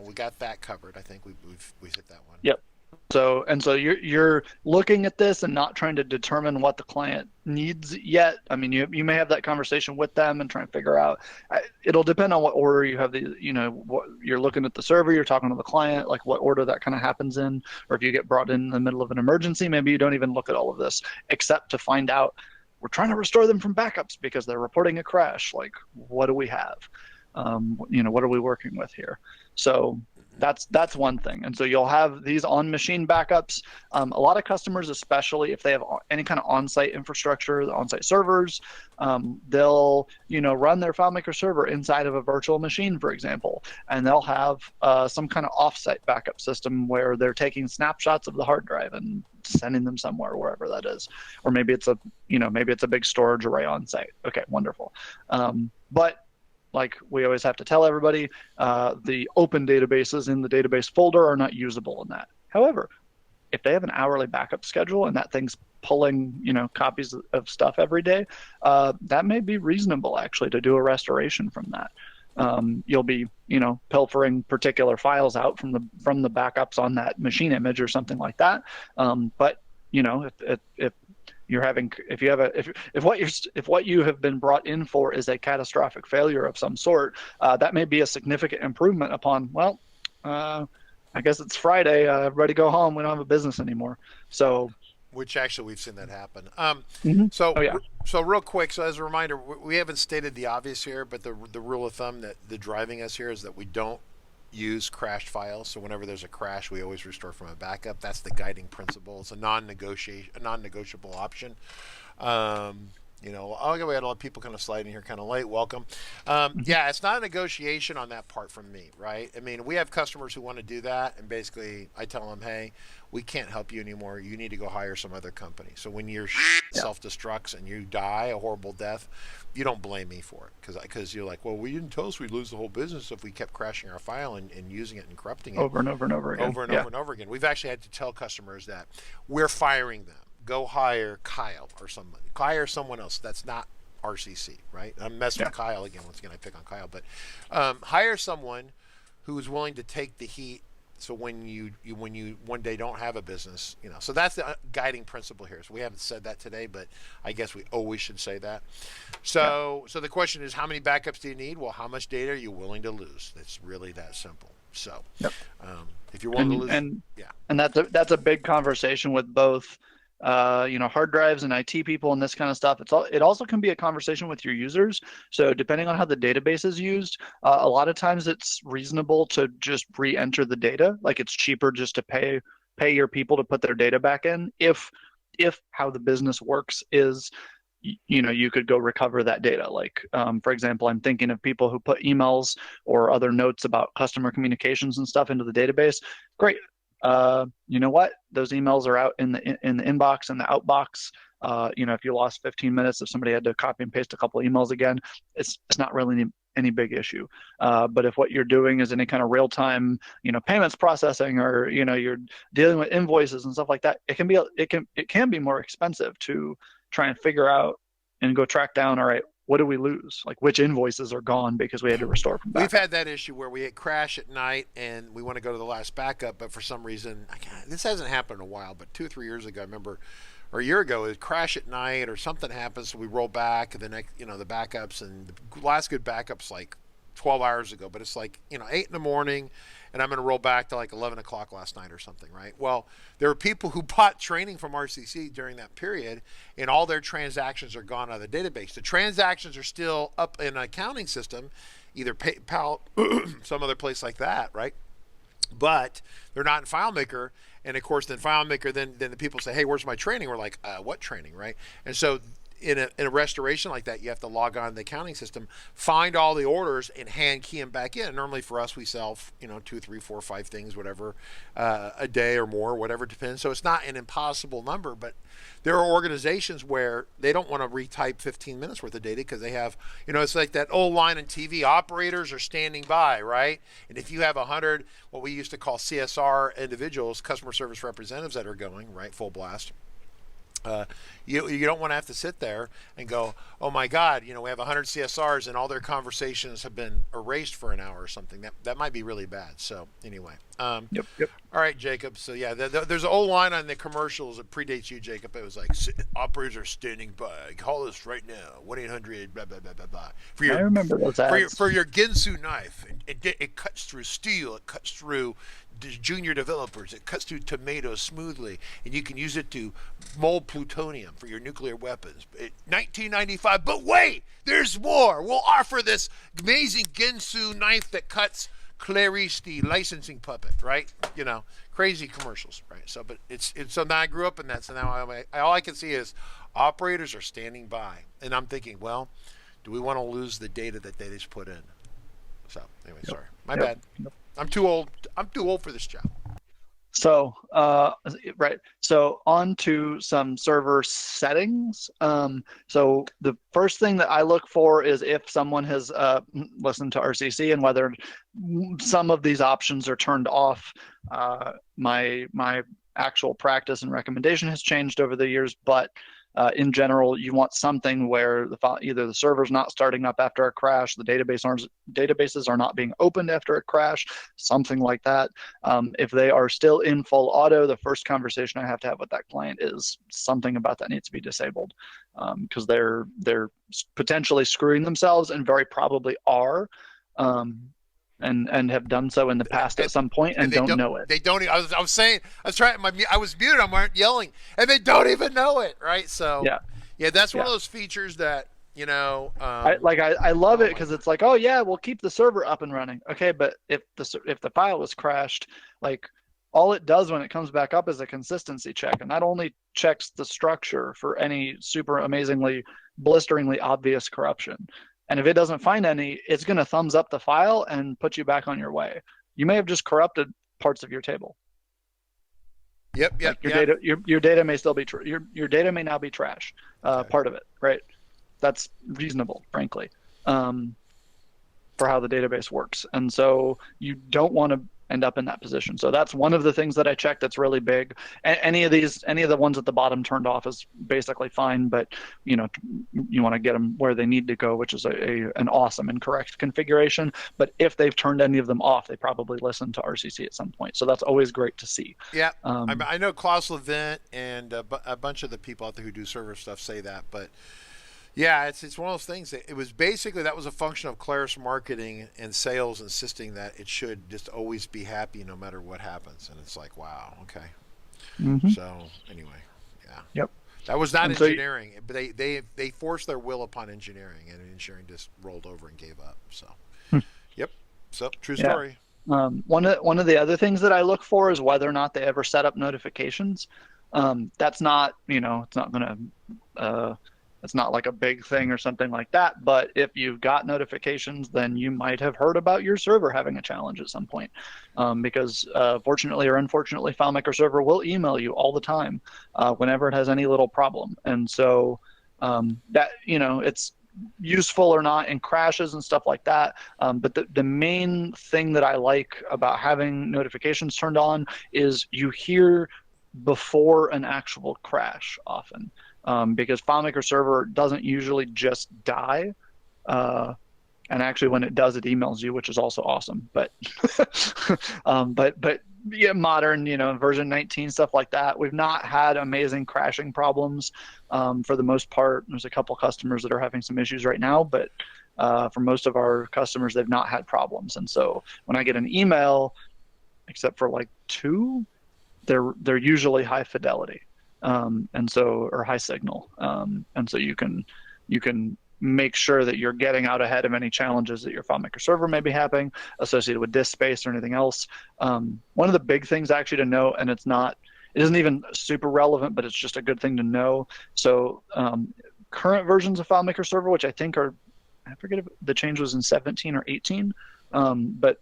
we got that covered. I think we've hit that one. Yep. So you're looking at this and not trying to determine what the client needs yet. I mean, you may have that conversation with them and try and figure out. It'll depend on what order you have what you're looking at the server, you're talking to the client, like what order that kind of happens in, or if you get brought in the middle of an emergency, maybe you don't even look at all of this except to find out we're trying to restore them from backups because they're reporting a crash. Like, what do we have? What are we working with here? So that's one thing. And so you'll have these on-machine backups. A lot of customers, especially if they have any kind of on-site infrastructure, on-site servers, they'll run their FileMaker server inside of a virtual machine, for example, and they'll have some kind of off-site backup system where they're taking snapshots of the hard drive and sending them somewhere, wherever that is. Or maybe it's a big storage array on-site. Okay, wonderful. But like we always have to tell everybody, the open databases in the database folder are not usable in that. However, if they have an hourly backup schedule and that thing's pulling, copies of stuff every day, that may be reasonable actually to do a restoration from that. You'll be, pilfering particular files out from the backups on that machine image or something like that. But if what you have been brought in for is a catastrophic failure of some sort, that may be a significant improvement upon, I guess it's Friday, everybody go home, we don't have a business anymore. So, which actually we've seen that happen. Yeah. So real quick, so as a reminder, we haven't stated the obvious here, but the rule of thumb that the driving us here is that we don't use crashed files. So whenever there's a crash, we always restore from a backup. That's the guiding principle. It's a non-negotiable option. We had a lot of people kind of sliding here kind of late. Welcome. Yeah, it's not a negotiation on that part from me, right? I mean, we have customers who want to do that, and basically I tell them, hey, we can't help you anymore. You need to go hire some other company. So when your self-destructs and you die a horrible death, you don't blame me for it because you're like, well, we didn't tell us we'd lose the whole business if we kept crashing our file and using it and corrupting it over and over and over again. Over and over again. We've actually had to tell customers that we're firing them. Go hire Kyle or somebody. Hire someone else that's not RCC, right? I'm messing with Kyle again. Once again, I pick on Kyle, but hire someone who is willing to take the heat. So when you one day don't have a business, so that's the guiding principle here. So we haven't said that today, but I guess we always should say that. So the question is, how many backups do you need? Well, how much data are you willing to lose? It's really that simple. So if you're willing to lose, and that's a big conversation with both. Hard drives and IT people and this kind of stuff. It also can be a conversation with your users. So depending on how the database is used, a lot of times it's reasonable to just re-enter the data. Like it's cheaper just to pay your people to put their data back in. If how the business works is, you could go recover that data. Like, for example, I'm thinking of people who put emails or other notes about customer communications and stuff into the database. Great. You know what? Those emails are out in the inbox and the outbox. If you lost 15 minutes, if somebody had to copy and paste a couple of emails again, it's not really any big issue. But if what you're doing is any kind of real-time, payments processing, or you're dealing with invoices and stuff like that, it can be more expensive to try and figure out and go track down. All right, what do we lose? Like which invoices are gone because we had to restore from backup. We've had that issue where we crash at night and we want to go to the last backup, but for some reason, this hasn't happened in a while, but 2 or 3 years ago, I remember, or a year ago, it crash at night or something happens, so we roll back the next, the backups, and the last good backups like 12 hours ago, but it's like, 8 in the morning, and I'm going to roll back to like 11 o'clock last night or something, right? Well, there are people who bought training from RCC during that period, and all their transactions are gone out of the database. The transactions are still up in an accounting system, either PayPal, some other place like that, right? But they're not in FileMaker. And of course, then FileMaker, then the people say, hey, where's my training? We're like, what training, right? And so in a restoration like that, you have to log on to the accounting system, find all the orders, and hand key them back in. Normally for us, we sell 2, 3, 4, 5 things, whatever, a day or more, whatever it depends. So it's not an impossible number, but there are organizations where they don't want to retype 15 minutes worth of data because they have, it's like that old line on TV, operators are standing by, right? And if you have 100, what we used to call CSR individuals, customer service representatives that are going, right, full blast, you don't want to have to sit there and go, oh my God, we have 100 CSRs and all their conversations have been erased for an hour or something. That might be really bad. So anyway, Yep. all right, Jacob. So yeah, there's an old line on the commercials that predates you, Jacob. It was like, operators are standing by. Call us right now, 1-800 blah blah blah blah blah. I remember those ads. For your Ginsu knife. It cuts through steel. It cuts through junior developers. It cuts through tomatoes smoothly, and you can use it to mold plutonium for your nuclear weapons. 1995, but wait, there's more. We'll offer this amazing Ginsu knife that cuts Clarice, the licensing puppet, right? Crazy commercials, right? So, but it's so now I grew up in that, so now all I can see is operators are standing by, and I'm thinking, well, do we want to lose the data that they just put in? So anyway, sorry, my bad. I'm too old. I'm too old for this job. So, right. So on to some server settings. So the first thing that I look for is if someone has listened to RCC and whether some of these options are turned off. My actual practice and recommendation has changed over the years, but in general, you want something where either the server's not starting up after a crash, the databases are not being opened after a crash, something like that. If they are still in full auto, the first conversation I have to have with that client is something about that needs to be disabled, because they're potentially screwing themselves and very probably are. And have done so in the past at some point and don't know it. They don't. I was saying. I was trying. I was muted. I'm yelling, and they don't even know it. Right. So yeah. That's one of those features that I love it because it's like, oh yeah, we'll keep the server up and running. Okay, but if the file was crashed, like all it does when it comes back up is a consistency check, and that only checks the structure for any super amazingly, blisteringly obvious corruption. And if it doesn't find any, it's going to thumbs up the file and put you back on your way. You may have just corrupted parts of your table. Yep. Your data may still be your data may now be trash. Part of it, right? That's reasonable, frankly, for how the database works. And so you don't want to end up in that position. So that's one of the things that I check that's really big. Any of the ones at the bottom turned off is basically fine, but you want to get them where they need to go, which is an awesome and correct configuration. But if they've turned any of them off, they probably listen to RCC at some point. So that's always great to see. Yeah, I know Klaus Levent and a bunch of the people out there who do server stuff say that, but yeah, it's one of those things that that was a function of Claris marketing and sales insisting that it should just always be happy no matter what happens. And it's like, wow, okay. Mm-hmm. So anyway, yeah. Yep. That was not engineering, but they forced their will upon engineering, and engineering just rolled over and gave up. So, Yep. So true story. One of the other things that I look for is whether or not they ever set up notifications. That's not, it's not going to. It's not like a big thing or something like that, but if you've got notifications, then you might have heard about your server having a challenge at some point, because fortunately or unfortunately, FileMaker Server will email you all the time whenever it has any little problem. And so that, it's useful or not in crashes and stuff like that. But the main thing that I like about having notifications turned on is you hear before an actual crash often. Because FileMaker Server doesn't usually just die, and actually when it does, it emails you, which is also awesome. But but yeah, modern, version 19 stuff like that, we've not had amazing crashing problems for the most part. There's a couple customers that are having some issues right now, but For most of our customers, they've not had problems. And so when I get an email, except for like 2, they're usually high fidelity, and so, or high signal, and so you can make sure that you're getting out ahead of any challenges that your FileMaker server may be having associated with disk space or anything else. One of the big things actually to know, and it isn't even super relevant, but it's just a good thing to know. So current versions of FileMaker Server, which I think are, I forget if the change was in 17 or 18, but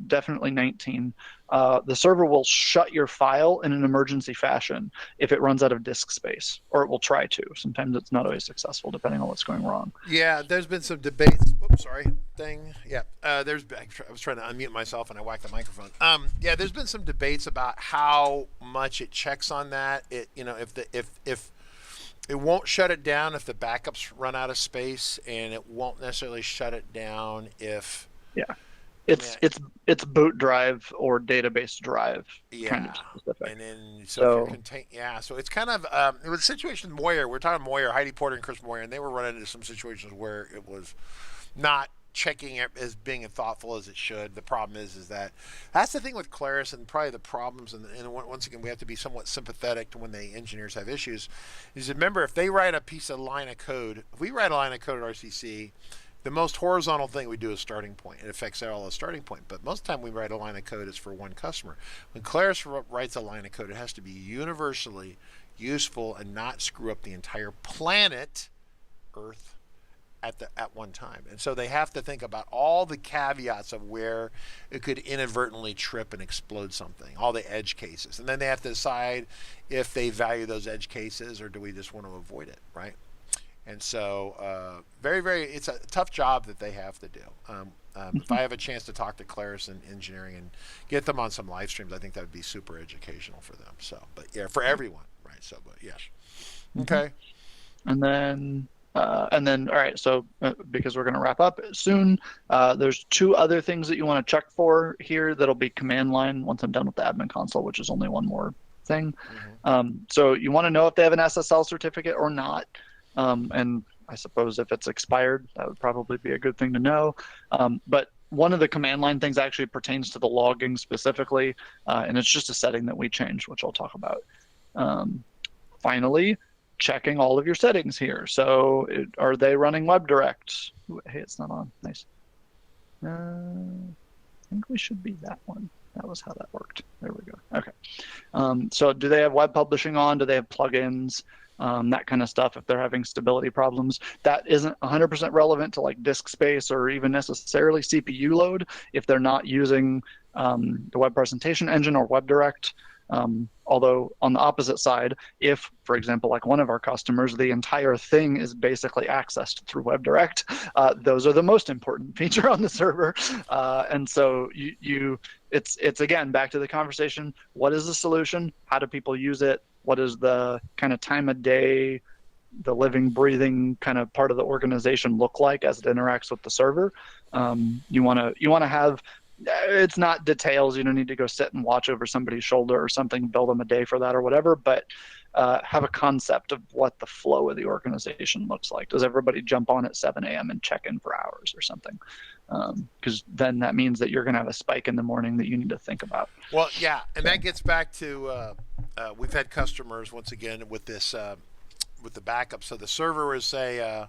definitely 19. The server will shut your file in an emergency fashion if it runs out of disk space, or it will try to. Sometimes it's not always successful, depending on what's going wrong. Yeah, there's been some debates. Oops, sorry. Thing. Yeah, I was trying to unmute myself and I whacked the microphone. Yeah, there's been some debates about how much it checks on that. If it won't shut it down if the backups run out of space, and it won't necessarily shut it down if it's boot drive or database drive kind of specific. And then so it's kind of it was a situation with Moyer. We're talking Moyer, Heidi Porter and Chris Moyer, and they were running into some situations where it was not checking it as being as thoughtful as it should. The problem is that that's the thing with Claris, and probably the problems, and once again we have to be somewhat sympathetic to when the engineers have issues, is remember, if they write a line of code, if we write a line of code at RCC, the most horizontal thing we do is starting point. It affects all the starting point, but most of the time we write a line of code is for one customer. When Claris writes a line of code, it has to be universally useful and not screw up the entire planet Earth at one time. And so they have to think about all the caveats of where it could inadvertently trip and explode something, all the edge cases. And then they have to decide if they value those edge cases or do we just want to avoid it, right? And so it's a tough job that they have to do. If I have a chance to talk to Claris and engineering and get them on some live streams, I think that would be super educational for them. So, but yeah, for everyone, right? So, but yes. Okay. And then, all right, so because we're going to wrap up soon, there's 2 other things that you want to check for here that'll be command line once I'm done with the admin console, which is only one more thing. So you want to know if they have an SSL certificate or not. And I suppose if it's expired, that would probably be a good thing to know. But one of the command line things actually pertains to the logging specifically, and it's just a setting that we changed, which I'll talk about. Finally, checking all of your settings here. So are they running WebDirect? Ooh, hey, it's not on. Nice. I think we should be that one. That was how that worked. There we go. Okay. So do they have web publishing on? Do they have plugins? That kind of stuff. If they're having stability problems, that isn't 100% relevant to like disk space or even necessarily CPU load if they're not using the web presentation engine or WebDirect. Although on the opposite side, if, for example, like one of our customers, the entire thing is basically accessed through WebDirect, those are the most important feature on the server. And so it's again, back to the conversation, what is the solution? How do people use it? What is the kind of time of day, the living, breathing kind of part of the organization look like as it interacts with the server? You want to have, it's not details. You don't need to go sit and watch over somebody's shoulder or something, build them a day for that or whatever, but have a concept of what the flow of the organization looks like. Does everybody jump on at 7 a.m. and check in for hours or something? Because then that means that you're going to have a spike in the morning that you need to think about. Well, yeah, and that gets back to we've had customers once again with this with the backup. So the server is say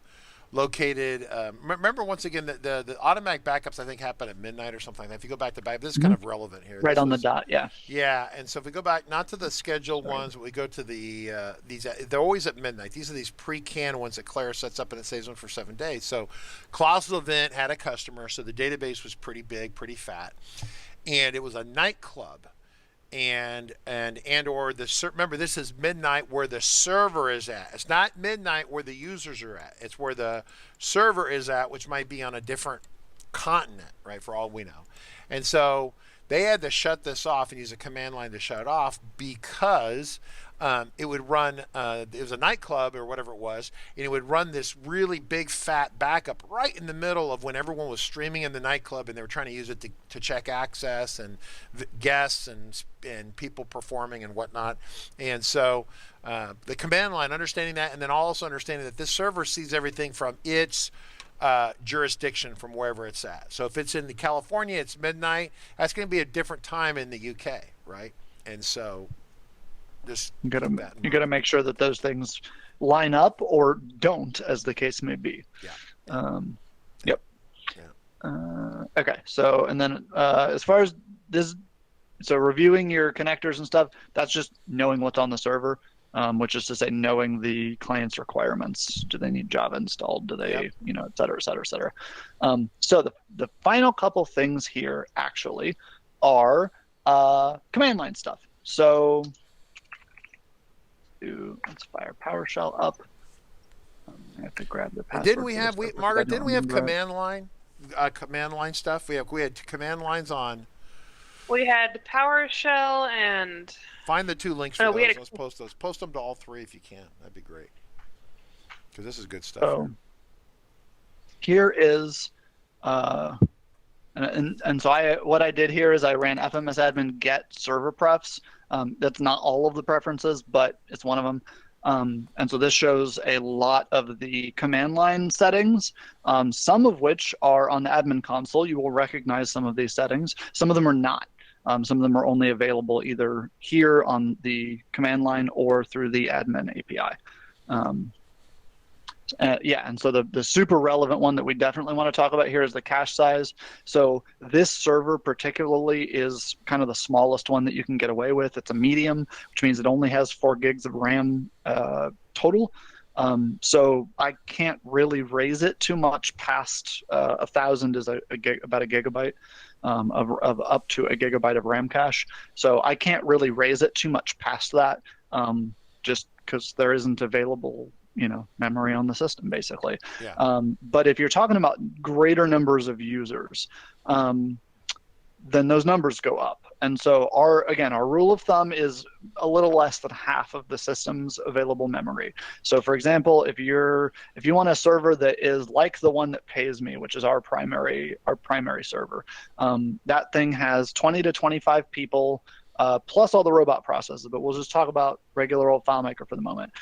located. Remember once again the automatic backups I think happen at midnight or something like that. If you go back to back, this is kind of relevant here. Right on the dot, yeah. Yeah, and so if we go back not to the scheduled ones, but we go to the these. They're always at midnight. These are these pre-canned ones that Claire sets up and it saves them for 7 days. So Colossal Event had a customer, so the database was pretty big, pretty fat, and it was a nightclub. And or remember, this is midnight where the server is at. It's not midnight where the users are at. It's where the server is at, which might be on a different continent, right? For all we know. And so they had to shut this off and use a command line to shut it off because it would run, it was a nightclub or whatever it was, and it would run this really big fat backup right in the middle of when everyone was streaming in the nightclub and they were trying to use it to check access and guests and people performing and whatnot. And so the command line, understanding that, and then also understanding that this server sees everything from its jurisdiction from wherever it's at. So if it's in California, it's midnight. That's going to be a different time in the UK, right? And so just You gotta keep that in you mind. gotta make sure that those things line up or don't, as the case may be. Yeah. Yep. Yeah. Okay. So, and then as far as this, so reviewing your connectors and stuff, that's just knowing what's on the server, which is to say knowing the client's requirements. Do they need Java installed? Do they, Yep. et cetera, et cetera, et cetera. So the final couple things here actually are command line stuff. So let's fire PowerShell up. I have to grab the password. Didn't we have Margaret? Didn't we have command line stuff? We had command lines on. We had PowerShell and Find the 2 links for those. Let's post those. Post them to all 3 if you can. That'd be great. Because this is good stuff. So here is, and so what I did here is I ran fms admin get server prefs. That's not all of the preferences, but it's one of them. And so this shows a lot of the command line settings, some of which are on the admin console. You will recognize some of these settings. Some of them are not. Some of them are only available either here on the command line or through the admin API. And so the super relevant one that we definitely want to talk about here is the cache size. So this server particularly is kind of the smallest one that you can get away with. It's a medium, which means it only has 4 gigs of RAM total. So I can't really raise it too much past 1,000 is about a gigabyte of up to a gigabyte of RAM cache. So I can't really raise it too much past that, just because there isn't available memory on the system, basically. Yeah. But if you're talking about greater numbers of users, then those numbers go up. And so our rule of thumb is a little less than half of the system's available memory. So for example, if you want a server that is like the one that pays me, which is our primary server, that thing has 20 to 25 people, plus all the robot processes, but we'll just talk about regular old FileMaker for the moment.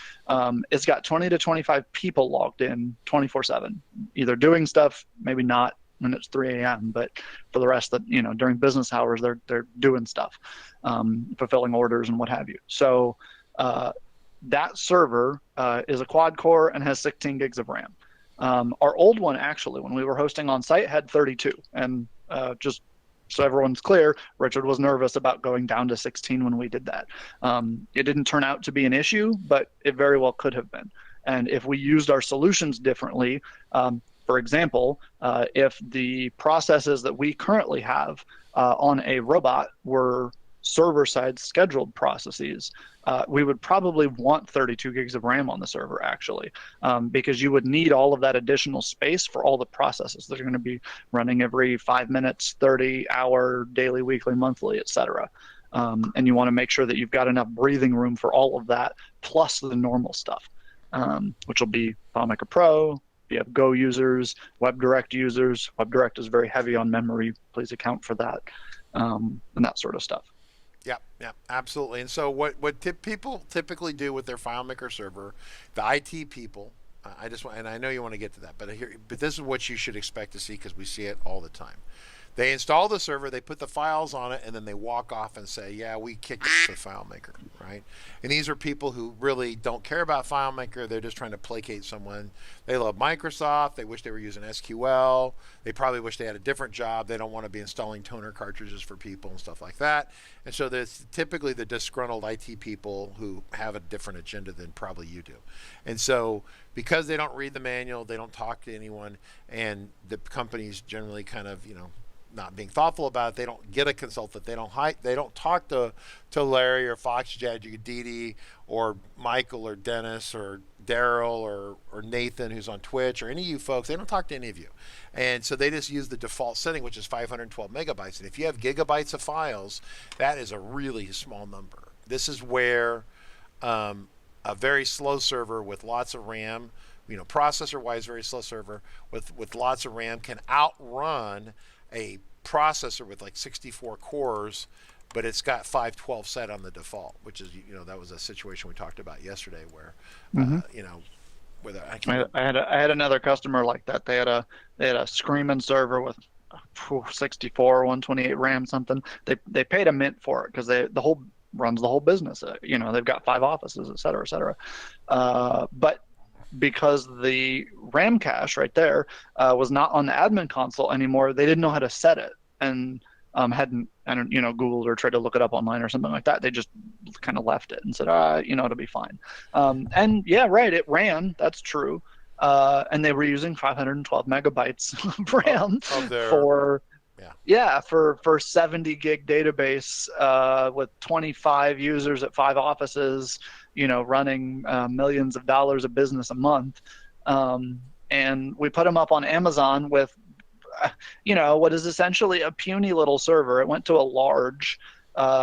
It's got 20 to 25 people logged in 24/7, either doing stuff, maybe not when it's 3 a.m., but for the rest that, during business hours, they're doing stuff, fulfilling orders and what have you. So that server is a quad core and has 16 gigs of RAM. Our old one, actually, when we were hosting on site, had 32, and just so everyone's clear, Richard was nervous about going down to 16 when we did that. It didn't turn out to be an issue, but it very well could have been. And if we used our solutions differently, for example, if the processes that we currently have on a robot were server-side scheduled processes, we would probably want 32 gigs of RAM on the server, actually, because you would need all of that additional space for all the processes that are going to be running every 5 minutes, 30-hour, daily, weekly, monthly, etc. And you want to make sure that you've got enough breathing room for all of that, plus the normal stuff, which will be FileMaker Pro. If you have Go users, WebDirect users, WebDirect is very heavy on memory. Please account for that, and that sort of stuff. Yeah, absolutely. And so what people typically do with their FileMaker server, the IT people, and I know you want to get to that, but this is what you should expect to see, because we see it all the time. They install the server, they put the files on it, and then they walk off and say, yeah, we kicked it to FileMaker, right? And these are people who really don't care about FileMaker. They're just trying to placate someone. They love Microsoft. They wish they were using SQL. They probably wish they had a different job. They don't want to be installing toner cartridges for people and stuff like that. And so there's typically the disgruntled IT people who have a different agenda than probably you do. And so because they don't read the manual, they don't talk to anyone, and the companies generally kind of, not being thoughtful about it, they don't get a consultant. They don't talk to Larry or Foxjet or Didi or Michael or Dennis or Daryl or Nathan, who's on Twitch, or any of you folks. They don't talk to any of you. And so they just use the default setting, which is 512 megabytes. And if you have gigabytes of files, that is a really small number. This is where a very slow server with lots of RAM, processor-wise very slow server with lots of RAM can outrun a processor with like 64 cores, but it's got 512 set on the default, which is, that was a situation we talked about yesterday where, with it. I had another customer like that. They had a screaming server with 64, 128 RAM something. They paid a mint for it because the whole runs the whole business. They've got 5 offices, et cetera, et cetera. But because the RAM cache right there was not on the admin console anymore, they didn't know how to set it, and hadn't Googled or tried to look it up online or something like that. They just kind of left it and said, it'll be fine. And yeah, right, it ran. That's true. And they were using 512 megabytes of RAM for 70 gig database with 25 users at 5 offices, running millions of dollars of business a month. And we put them up on Amazon with, what is essentially a puny little server. It went to a large,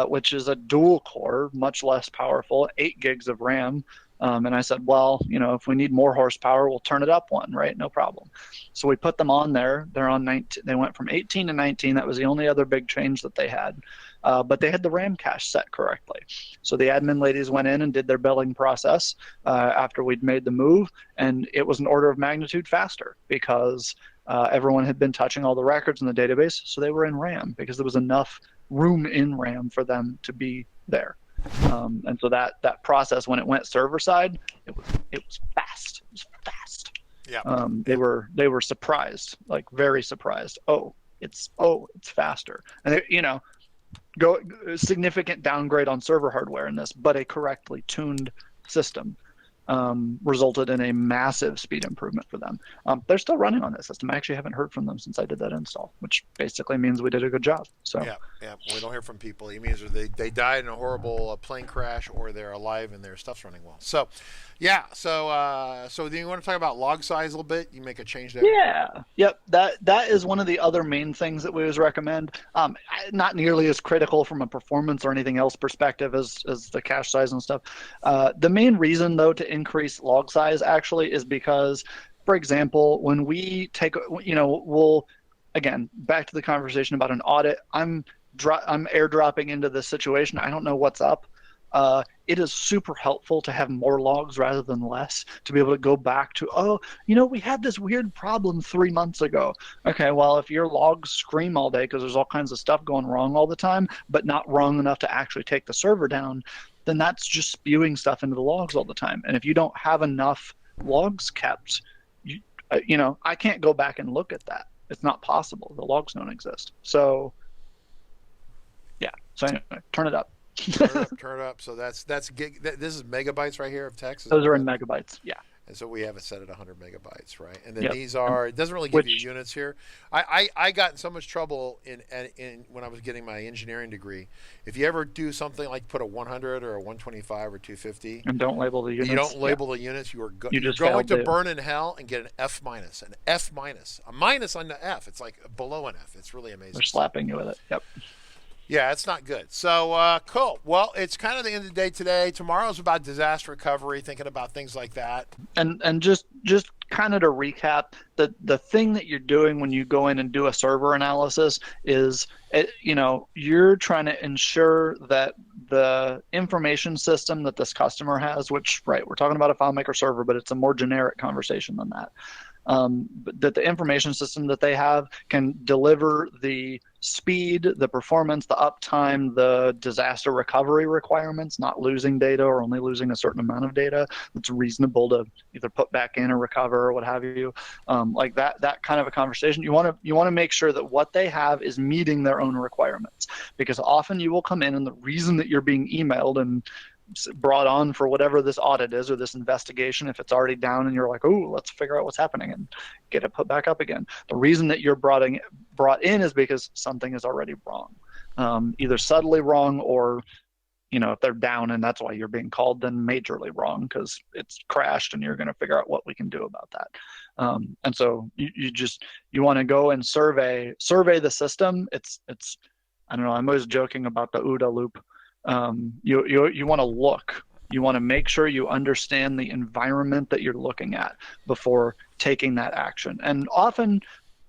which is a dual core, much less powerful, 8 gigs of RAM. And I said, well, if we need more horsepower, we'll turn it up one, right? No problem. So we put them on there. They're on 19. They went from 18 to 19. That was the only other big change that they had. But they had the RAM cache set correctly. So the admin ladies went in and did their billing process after we'd made the move. And it was an order of magnitude faster because everyone had been touching all the records in the database. So they were in RAM because there was enough room in RAM for them to be there. And so that process, when it went server side, it was fast. It was fast. Yeah. They were surprised, like very surprised. It's faster. And go significant downgrade on server hardware in this, but a correctly tuned system resulted in a massive speed improvement for them. They're still running on that system. I actually haven't heard from them since I did that install, which basically means we did a good job. So yeah, we don't hear from people. It means they died in a horrible plane crash, or they're alive and their stuff's running well. So yeah, so do you want to talk about log size a little bit? You make a change there. Yeah, yep. That is one of the other main things that we always recommend. Not nearly as critical from a performance or anything else perspective as the cache size and stuff. The main reason though to increase log size actually is because, for example, when we take, we'll, again, back to the conversation about an audit, I'm airdropping into this situation. I don't know what's up. It is super helpful to have more logs rather than less, to be able to go back to, we had this weird problem 3 months ago. Okay, well, if your logs scream all day because there's all kinds of stuff going wrong all the time, but not wrong enough to actually take the server down, then that's just spewing stuff into the logs all the time. And if you don't have enough logs kept, I can't go back and look at that. It's not possible. The logs don't exist. So, yeah. So anyway, turn it up. Turn it up. So that's gig. This is megabytes right here of text. Those are in megabytes. Yeah. And so we have it set at 100 megabytes, right? And then Yep. these are. It doesn't really give you units here. I got in so much trouble in when I was getting my engineering degree. If you ever do something like put a 100 or a 125 or 250, and don't label the units. You don't label the units. You're going to burn in hell and get an F minus, a minus on the F. It's like below an F. It's really amazing. They're slapping you with it. Yep. Yeah, it's not good. So, cool. Well, it's kind of the end of the day today. Tomorrow's about disaster recovery, thinking about things like that. And just kind of to recap, the thing that you're doing when you go in and do a server analysis is, you're trying to ensure that the information system that this customer has, which, right, we're talking about a FileMaker server, but it's a more generic conversation than that. That the information system that they have can deliver the speed, the performance, the uptime, the disaster recovery requirements, not losing data or only losing a certain amount of data that's reasonable to either put back in or recover or what have you. Like that kind of a conversation. You want to make sure that what they have is meeting their own requirements, because often you will come in and the reason that you're being emailed and brought on for whatever this audit is or this investigation, if it's already down and you're like, oh, let's figure out what's happening and get it put back up again. The reason that you're brought in is because something is already wrong, either subtly wrong or, if they're down and that's why you're being called, then majorly wrong because it's crashed and you're going to figure out what we can do about that. And so you want to go and survey the system. It's I don't know. I'm always joking about the OODA loop. You want to look. You want to make sure you understand the environment that you're looking at before taking that action. And often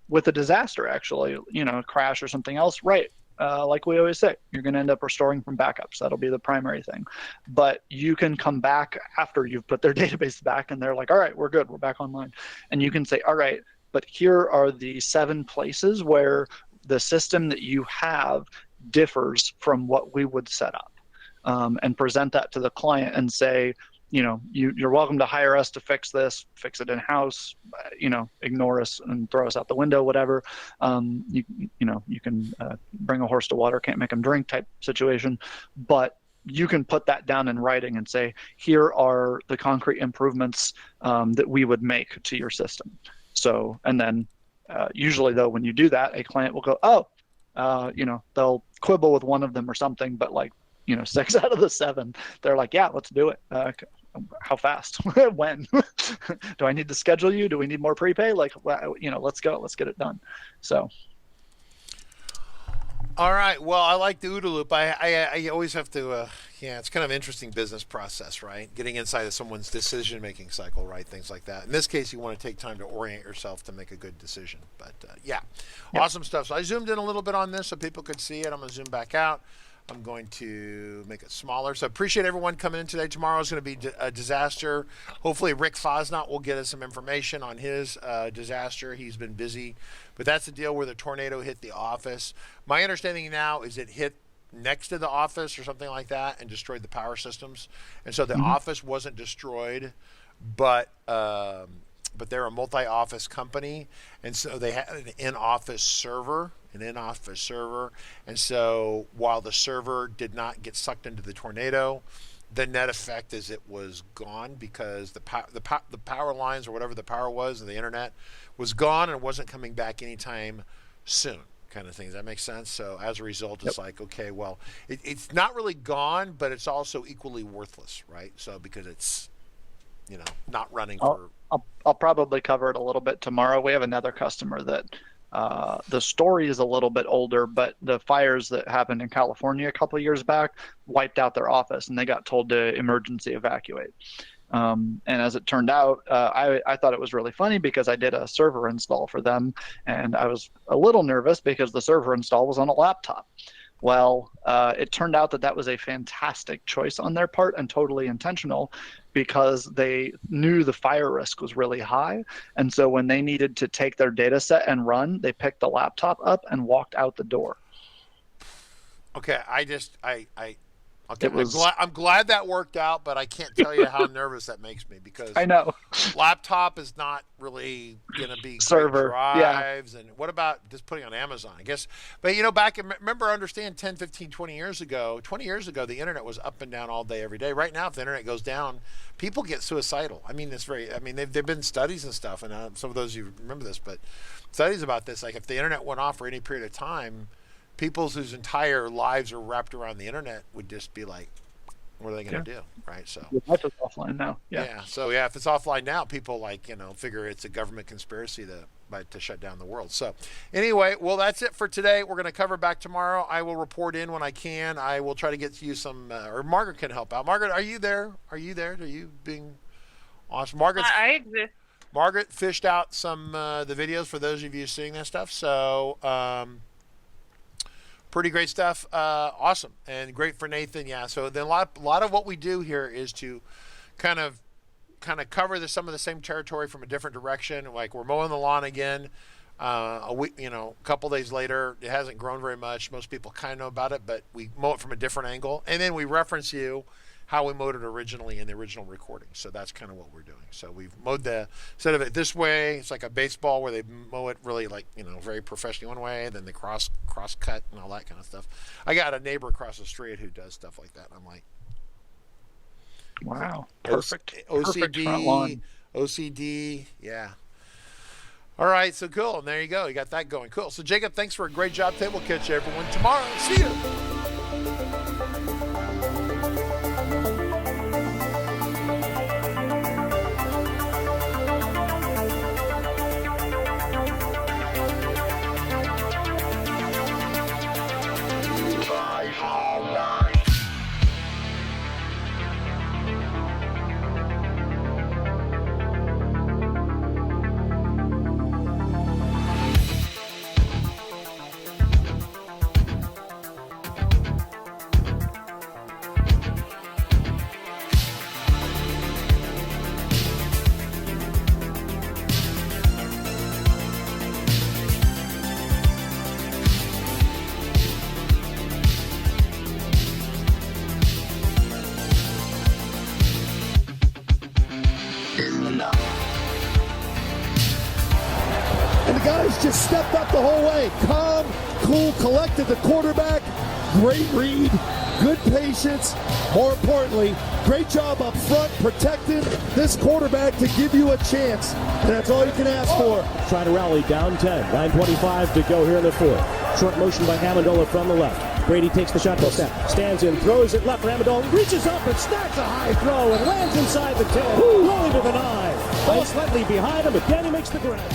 with a disaster, actually, a crash or something else, right, like we always say, you're going to end up restoring from backups. That'll be the primary thing. But you can come back after you've put their database back and they're like, all right, we're good. We're back online. And you can say, all right, but here are the 7 places where the system that you have differs from what we would set up, and present that to the client and say, you're welcome to hire us to fix this, fix it in-house, ignore us and throw us out the window, whatever. You can bring a horse to water, can't make them drink type situation. But you can put that down in writing and say, here are the concrete improvements that we would make to your system. So, and then usually though, when you do that, a client will go, they'll quibble with one of them or something, but 6 out of the 7, they're like, yeah, let's do it. How fast? When? Do I need to schedule you? Do we need more prepay? Let's go. Let's get it done. So. All right. Well, I like the OODA loop. I always have to, it's kind of an interesting business process, right? Getting inside of someone's decision-making cycle, right? Things like that. In this case, you want to take time to orient yourself to make a good decision. But Yep. Awesome stuff. So I zoomed in a little bit on this so people could see it. I'm going to zoom back out. I'm going to make it smaller. So I appreciate everyone coming in today. Tomorrow is going to be a disaster. Hopefully Rick Fosnot will get us some information on his disaster. He's been busy. But that's the deal where the tornado hit the office. My understanding now is it hit next to the office or something like that and destroyed the power systems. And so the office wasn't destroyed, but they're a multi-office company. And so they had an in-office server. And so while the server did not get sucked into the tornado, the net effect is it was gone because the power lines or whatever the power was and the internet was gone and wasn't coming back anytime soon, kind of thing. Does that make sense? So as a result, it's like, okay, well, it's not really gone, but it's also equally worthless, right? So because it's, not running for... I'll probably cover it a little bit tomorrow. We have another customer that the story is a little bit older, but the fires that happened in California a couple of years back wiped out their office and they got told to emergency evacuate. And as it turned out, I thought it was really funny because I did a server install for them and I was a little nervous because the server install was on a laptop. Well, it turned out that was a fantastic choice on their part and totally intentional because they knew the fire risk was really high. And so when they needed to take their data set and run, they picked the laptop up and walked out the door. Okay, I'm glad that worked out, but I can't tell you how nervous that makes me because I know laptop is not really going to be server drives. And what about just putting on Amazon, I guess? But understand 10, 15, 20 years ago, the internet was up and down all day, every day. Right now, if the internet goes down, people get suicidal. There've been studies and stuff, and some of those you remember this, but studies about this, like if the internet went off for any period of time, people whose entire lives are wrapped around the internet would just be like, what are they going to do, right? So life is offline now. So if it's offline now, people figure it's a government conspiracy to shut down the world. So anyway, well, that's it for today. We're going to cover back tomorrow. I will report in when I can. I will try to get you some, or Margaret can help out. Margaret, are you there? Are you being awesome? I exist. Margaret fished out some the videos for those of you seeing that stuff. So pretty great stuff. Awesome. And great for Nathan. Yeah. So then a lot of what we do here is to kind of cover some of the same territory from a different direction. Like we're mowing the lawn again. A week, a couple days later, it hasn't grown very much. Most people kind of know about it, but we mow it from a different angle. And then we reference how we mowed it originally in the original recording. So that's kind of what we're doing. So we've mowed instead of it this way, it's like a baseball where they mow it really very professionally one way, then they cross cut and all that kind of stuff. I got a neighbor across the street who does stuff like that. And I'm like, wow, perfect. OCD, front lawn. OCD, yeah. All right, so cool. And there you go. You got that going. Cool. So Jacob, thanks for a great job today. We'll catch you everyone tomorrow. See you. guys just stepped up the whole way. Calm, cool, collected, the quarterback. Great read, good patience. More importantly, great job up front protecting this quarterback to give you a chance. And that's all you can ask for. Try to rally down 10. 9:25 to go here in the fourth. Short motion by Amendola from the left. Brady takes the shotgun snap, stands in, throws it left for Amendola, reaches up and snacks a high throw and lands inside the 10, rolling to the 9. Ball slightly behind him, but Danny makes the grab.